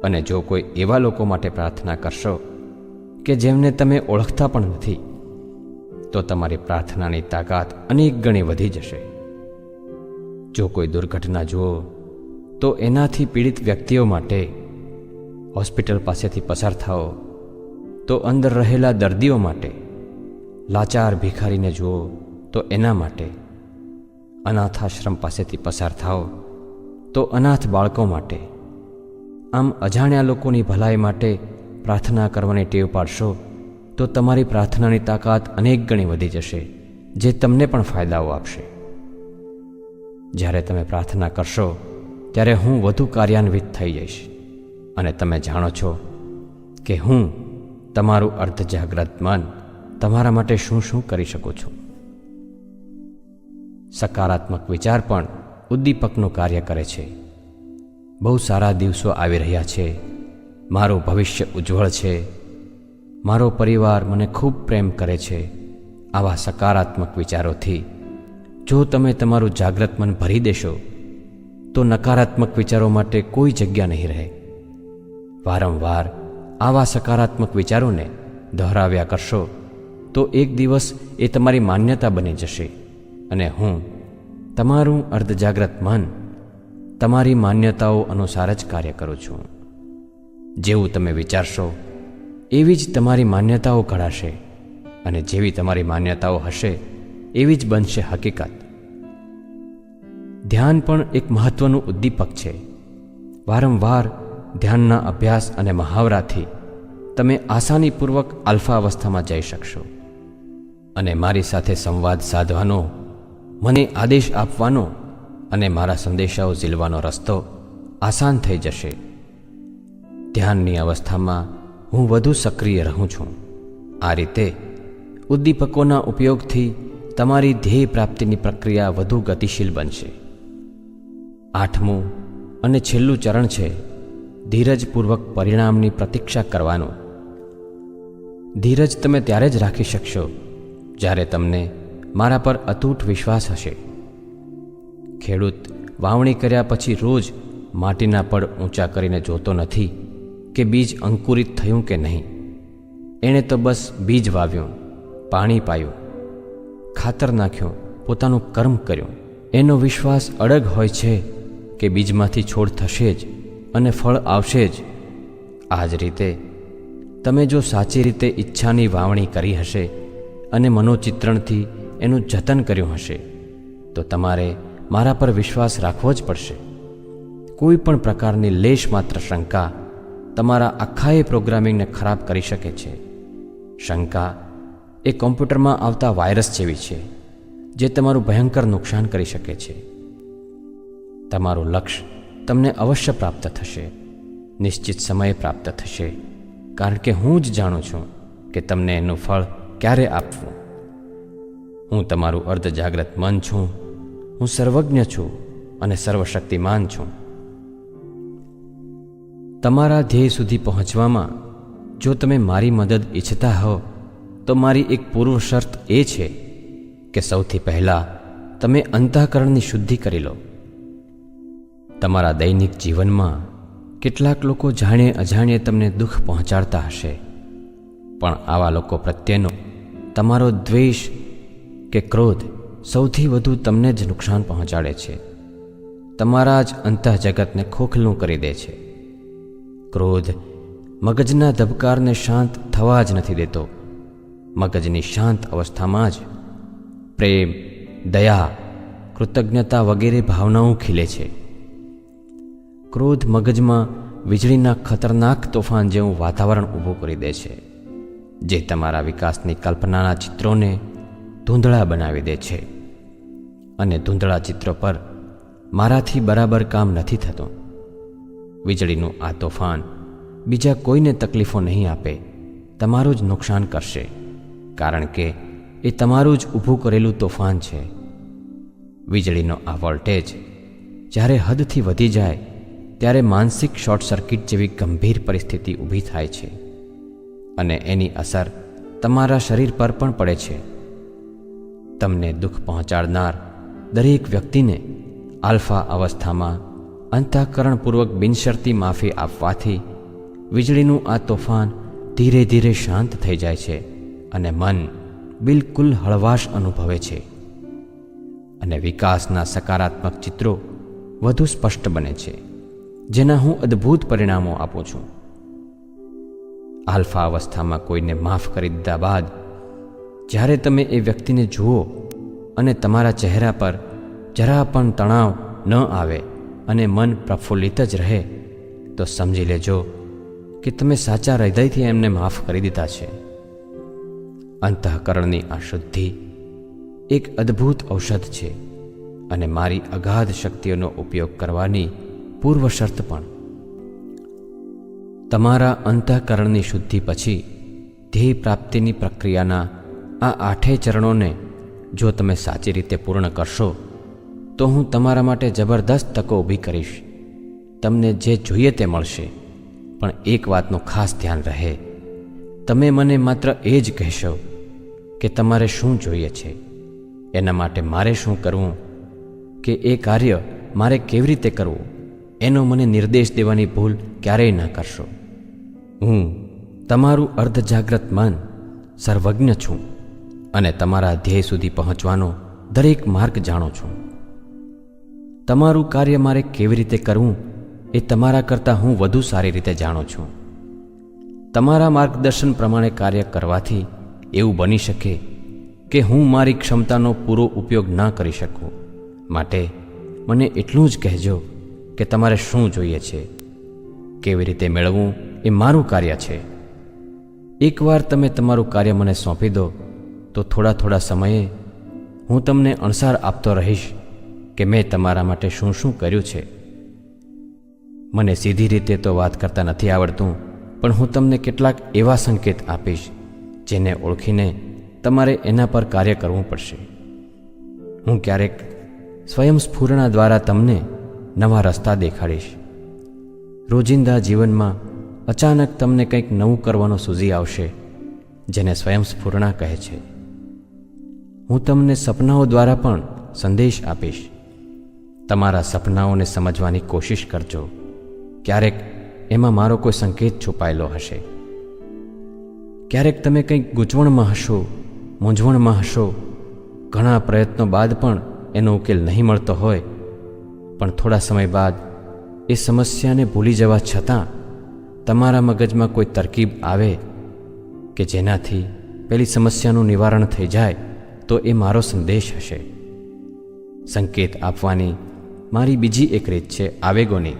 S1: અને જો કોઈ એવા લોકો માટે પ્રાર્થના કરશો કે જેમને તમે ઓળખતા પણ નથી તો તમારી પ્રાર્થનાની તાકાત અનેક ગણી વધી જશે. જો કોઈ દુર્ઘટના જુઓ તો એનાથી પીડિત વ્યક્તિઓ માટે હોસ્પિટલ પાસેથી પસાર થાઓ, તો અંદર રહેલા દર્દીઓ માટે લાચાર ભિખારીને જુઓ તો એના માટે, અનાથાશ્રમ પાસેથી પસાર થાઓ તો અનાથ બાળકો માટે, આમ અજાણ્યા લોકોની ભલાઈ માટે પ્રાર્થના કરવાની ટેવ પાડશો તો તમારી પ્રાર્થનાની તાકાત અનેક ગણી વધી જશે, જે તમને પણ ફાયદાઓ આપશે. જ્યારે તમે પ્રાર્થના કરશો ત્યારે હું વધુ કાર્યાન્વિત થઈ જઈશ અને તમે જાણો છો કે હું તમારું અર્ધજાગ્રત મન તમારા માટે શું શું કરી શકું છું. સકારાત્મક વિચાર પણ ઉદ્દીપકનું કાર્ય કરે છે. બહુ સારા દિવસો આવી રહ્યા છે, મારું ભવિષ્ય ઉજ્જવળ છે, મારો પરિવાર મને ખૂબ પ્રેમ કરે છે. આવા સકારાત્મક વિચારોથી જો તમે તમારું જાગ્રત મન ભરી દેશો તો નકારાત્મક વિચારો માટે કોઈ જગ્યા નહીં રહે. વારંવાર આવા સકારાત્મક વિચારોને દોહરાવ્યા કરશો તો એક દિવસ એ તમારી માન્યતા બની જશે અને હું, તમારું અર્ધજાગ્રત મન, તમારી માન્યતાઓ અનુસાર જ કાર્ય કરું છું. જેવું તમે વિચારશો એવી જ તમારી માન્યતાઓ ઘડાશે અને જેવી તમારી માન્યતાઓ હશે એવી જ બનશે હકીકત. ધ્યાન પણ એક મહત્વનું ઉદ્દીપક છે. વારંવાર ધ્યાનના અભ્યાસ અને મહાવરાથી તમે આસાનીપૂર્વક આલ્ફા અવસ્થામાં જઈ શકશો અને મારી સાથે સંવાદ સાધવાનો, મને આદેશ આપવાનો અને મારા સંદેશાઓ ઝીલવાનો રસ્તો આસાન થઈ જશે. ધ્યાનની અવસ્થામાં હું વધુ સક્રિય રહું છું. આ રીતે ઉદ્દીપકોના ઉપયોગથી તમારી ધ્યેય પ્રાપ્તિની પ્રક્રિયા વધુ ગતિશીલ બનશે. 8મું અને છેલ્લું ચરણ છે ધીરજપૂર્વક પરિણામની પ્રતીક્ષા કરવાનું. ધીરજ તમે ત્યારે જ રાખી શકશો જ્યારે તમને મારા પર અતૂટ વિશ્વાસ હશે. ખેડૂત વાવણી કર્યા પછી રોજ માટીના પડ ઊંચા કરીને જોતો નથી કે બીજ અંકુરિત થયું કે નહીં. એણે તો બસ બીજ વાવ્યું, પાણી પાયું, ખાતર નાખ્યું, પોતાનું કર્મ કર્યું. એનો વિશ્વાસ અડગ હોય છે કે બીજમાંથી છોડ થશે જ અને ફળ આવશે જ. આ જ રીતે તમે જો સાચી રીતે ઈચ્છાની વાવણી કરી હશે અને મનોચિત્રણથી એનું જતન કર્યું હશે તો તમારે મારા પર વિશ્વાસ રાખવો જ પડશે. કોઈ પણ પ્રકારની લેશ માત્ર શંકા તમારા આખાએ પ્રોગ્રામિંગને ખરાબ કરી શકે છે. શંકા એ કોમ્પ્યુટરમાં આવતા વાયરસ જેવી છે જે તમારું ભયંકર નુકસાન કરી શકે છે. તમારું લક્ષ્ય તમને અવશ્ય પ્રાપ્ત થશે, નિશ્ચિત સમયે પ્રાપ્ત થશે, કારણ કે હું જ જાણું છું કે તમને એનું ફળ ક્યારે આપવું. હું તમારું અર્ધજાગ્રત મન છું. હું સર્વજ્ઞ છું અને સર્વશક્તિમાન છું. તમારા ધ્યેય સુધી પહોંચવામાં જો તમે મારી મદદ ઈચ્છતા હો તો મારી એક પૂર્વ શરત એ છે કે સૌથી પહેલાં તમે અંતઃકરણની શુદ્ધિ કરી લો. તમારા દૈનિક જીવનમાં કેટલાક લોકો જાણે અજાણ્યે તમને દુઃખ પહોંચાડતા હશે, પણ આવા લોકો પ્રત્યેનો તમારો દ્વેષ કે ક્રોધ સૌથી વધુ તમને જ નુકસાન પહોંચાડે છે. તમારા જ અંતઃજગતને ખોખલું કરી દે છે. ક્રોધ મગજના ધબકારને શાંત થવા જ નથી દેતો. મગજની શાંત અવસ્થામાં જ પ્રેમ, દયા, કૃતજ્ઞતા વગેરે ભાવનાઓ ખીલે છે. ક્રોધ મગજમાં વીજળીના ખતરનાક તોફાન જેવું વાતાવરણ ઊભું કરી દે છે, જે તમારા વિકાસની કલ્પનાના ચિત્રોને ધૂંધળા બનાવી દે છે. અને ધૂંધળા ચિત્રો પર મારાથી બરાબર કામ નથી થતું. વીજળીનું આ તોફાન બીજા કોઈને તકલીફો નહીં આપે, તમારું જ નુકસાન કરશે, કારણ કે એ તમારું જ ઊભું કરેલું તોફાન છે. વીજળીનો આ વોલ્ટેજ જ્યારે હદથી વધી જાય ત્યારે માનસિક શોર્ટ સર્કિટ જેવી ગંભીર પરિસ્થિતિ ઊભી થાય છે અને એની અસર તમારા શરીર પર પણ પડે છે. તમને દુઃખ પહોંચાડનાર દરેક વ્યક્તિને આલ્ફા અવસ્થામાં અંતઃકરણપૂર્વક બિનશરતી માફી આપવાથી વીજળીનું આ તોફાન ધીરે ધીરે શાંત થઈ જાય છે અને મન બિલકુલ હળવાશ અનુભવે છે અને વિકાસના સકારાત્મક ચિત્રો વધુ સ્પષ્ટ બને છે, જેના હું અદ્ભુત પરિણામો આપું છું. આલ્ફા અવસ્થામાં કોઈને માફ કરી દીધા બાદ જ્યારે તમે એ વ્યક્તિને જુઓ અને તમારા ચહેરા પર જરા પણ તણાવ ન આવે અને મન પ્રફુલ્લિત જ રહે, તો સમજી લેજો કે તમે સાચા હૃદયથી એમને માફ કરી દીધા છે. અંતઃકરણની આ શુદ્ધિ એક અદ્ભુત ઔષધ છે અને મારી અગાધ શક્તિઓનો ઉપયોગ કરવાની પૂર્વ શરત પણ. તમારા અંતઃકરણની શુદ્ધિ પછી ધ્યેય પ્રાપ્તિની પ્રક્રિયાના આ 8 ચરણોને જો તમે સાચી રીતે પૂર્ણ કરશો તો હું તમારા માટે જબરદસ્ત તકો ઊભી કરીશ. તમને જે જોઈએ તે મળશે, પણ એક વાતનું ખાસ ધ્યાન રહે, તમે મને માત્ર એ જ કહેશો કે તમારે શું જોઈએ છે. એના માટે મારે શું કરવું કે એ કાર્ય મારે કેવી રીતે કરવું એનો મને નિર્દેશ દેવાની ભૂલ ક્યારેય ન કરશો. હું તમારું અર્ધજાગ્રત મન સર્વજ્ઞ છું અને તમારા ધ્યેય સુધી પહોંચવાનો દરેક માર્ગ જાણું છું. તમારું કાર્ય મારે કેવી રીતે કરવું એ તમારા કરતાં હું વધુ સારી રીતે જાણું છું. તમારા માર્ગદર્શન પ્રમાણે કાર્ય કરવાથી એવું બની શકે કે હું મારી ક્ષમતાનો પૂરો ઉપયોગ ન કરી શકું. માટે મને એટલું જ કહેજો કે તમારે શું જોઈએ છે. કેવી રીતે મેળવવું એ મારું કાર્ય છે. એકવાર તમે તમારું કાર્ય મને સોંપી દો તો થોડા થોડા સમયે હું તમને અણસાર આપતો રહીશ કે મેં તમારા માટે શું શું કર્યું છે. મને સીધી રીતે તો વાત કરતા નથી આવડતું, પણ હું તમને કેટલાક એવા સંકેત આપીશ જેને ઓળખીને તમારે એના પર કાર્ય કરવું પડશે. હું ક્યારેક સ્વયંસ્ફુરણા દ્વારા તમને નવા રસ્તા દેખાડીશ. રોજિંદા જીવનમાં અચાનક તમને કંઈક નવું કરવાનો સૂઝી આવશે, જેને સ્વયંસ્ફુરણા કહે છે. હું તમને સપનાઓ દ્વારા પણ સંદેશ આપીશ. તમારા સપનાઓને સમજવાની કોશિશ કરજો. ક્યારેક એમાં મારો કોઈ સંકેત છુપાયેલો હશે. ક્યારેક તમે કંઈક ગૂંચવણમાં હશો, મૂંઝવણમાં હશો, ઘણા પ્રયત્નો બાદ પણ એનો ઉકેલ નહીં મળતો હોય, પણ થોડા સમય બાદ એ સમસ્યાને ભૂલી જવા છતાં તમારા મગજમાં કોઈ તરકીબ આવે કે જેનાથી પેલી સમસ્યાનું નિવારણ થઈ જાય, તો એ મારો સંદેશ હશે. સંકેત આપવાની મારી બીજી એક રીત છે આવેગોની.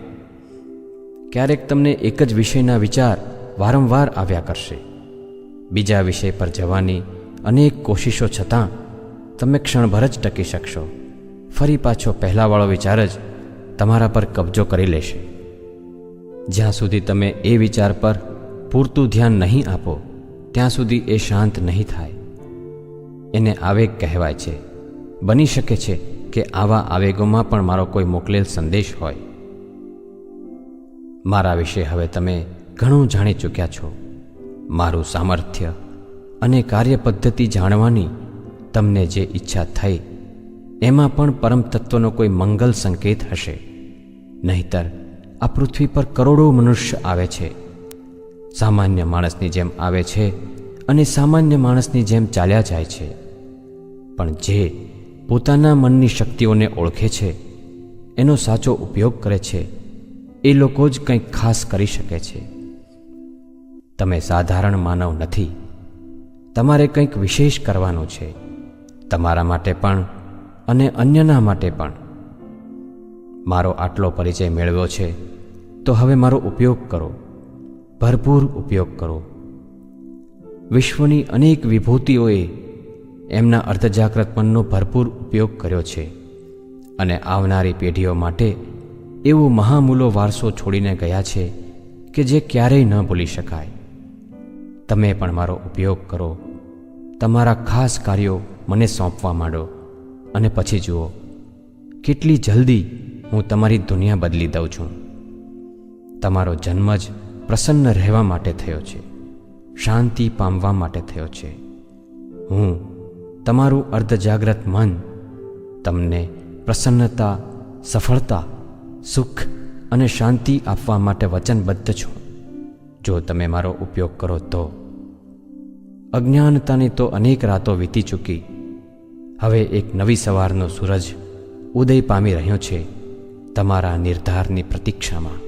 S1: ક્યારેક તમને એક જ વિષયના વિચાર વારંવાર આવ્યા કરશે. બીજા વિષય પર જવાની અનેક કોશિશો છતાં તમે ક્ષણભર જ ટકી શકશો. ફરી પાછો પહેલાવાળો વિચાર જ તમારા પર કબજો કરી લેશે. જ્યાં સુધી તમે એ વિચાર પર પૂરતું ધ્યાન નહીં આપો ત્યાં સુધી એ શાંત નહીં થાય. એને આવેગ કહેવાય છે. બની શકે છે કે આવા આવેગોમાં પણ મારો કોઈ મોકલેલ સંદેશ હોય. મારા વિશે હવે તમે ઘણું જાણી ચૂક્યા છો. મારું સામર્થ્ય અને કાર્ય પદ્ધતિ જાણવાની તમને જે ઈચ્છા થઈ એમાં પણ પરમ તત્વનો કોઈ મંગલ સંકેત હશે. નહીંતર આ પૃથ્વી પર કરોડો મનુષ્ય આવે છે. સામાન્ય માણસની જેમ આવે છે અને સામાન્ય માણસની જેમ ચાલ્યા જાય છે. પણ જે પોતાના મનની શક્તિઓને ઓળખે છે, એનો સાચો ઉપયોગ કરે છે, એ લોકો જ કંઈક ખાસ કરી શકે છે. તમે સાધારણ માનવ નથી. તમારે કંઈક વિશેષ કરવાનું છે, તમારા માટે પણ અને અન્યના માટે પણ. મારો આટલો પરિચય મેળવ્યો છે તો હવે મારો ઉપયોગ કરો, ભરપૂર ઉપયોગ કરો. વિશ્વની અનેક વિભૂતિઓએ એમના અર્ધજાગ્રત મનનો ભરપૂર ઉપયોગ કર્યો છે અને આવનારી પેઢીઓ માટે એવો મહામૂલો વારસો છોડીને ગયા છે કે જે ક્યારેય ન ભૂલી શકાય. તમે પણ મારો ઉપયોગ કરો. તમારા ખાસ કાર્યો મને સોંપવા માંડો અને પછી જુઓ કેટલી જલ્દી હું તમારી દુનિયા બદલી દઉં છું. તમારો જન્મ જ પ્રસન્ન રહેવા માટે થયો છે, શાંતિ પામવા માટે થયો છે. હું તમારું અર્ધજાગ્રત મન તમને પ્રસન્નતા, સફળતા, સુખ અને શાંતિ આપવા માટે વચનબદ્ધ છું, જો તમે મારો ઉપયોગ કરો તો. અજ્ઞાનતાની તો અનેક રાતો વીતી ચૂકી. હવે એક નવી સવારનો સૂરજ ઉદય પામી રહ્યો છે તમારા નિર્ધારની પ્રતીક્ષામાં.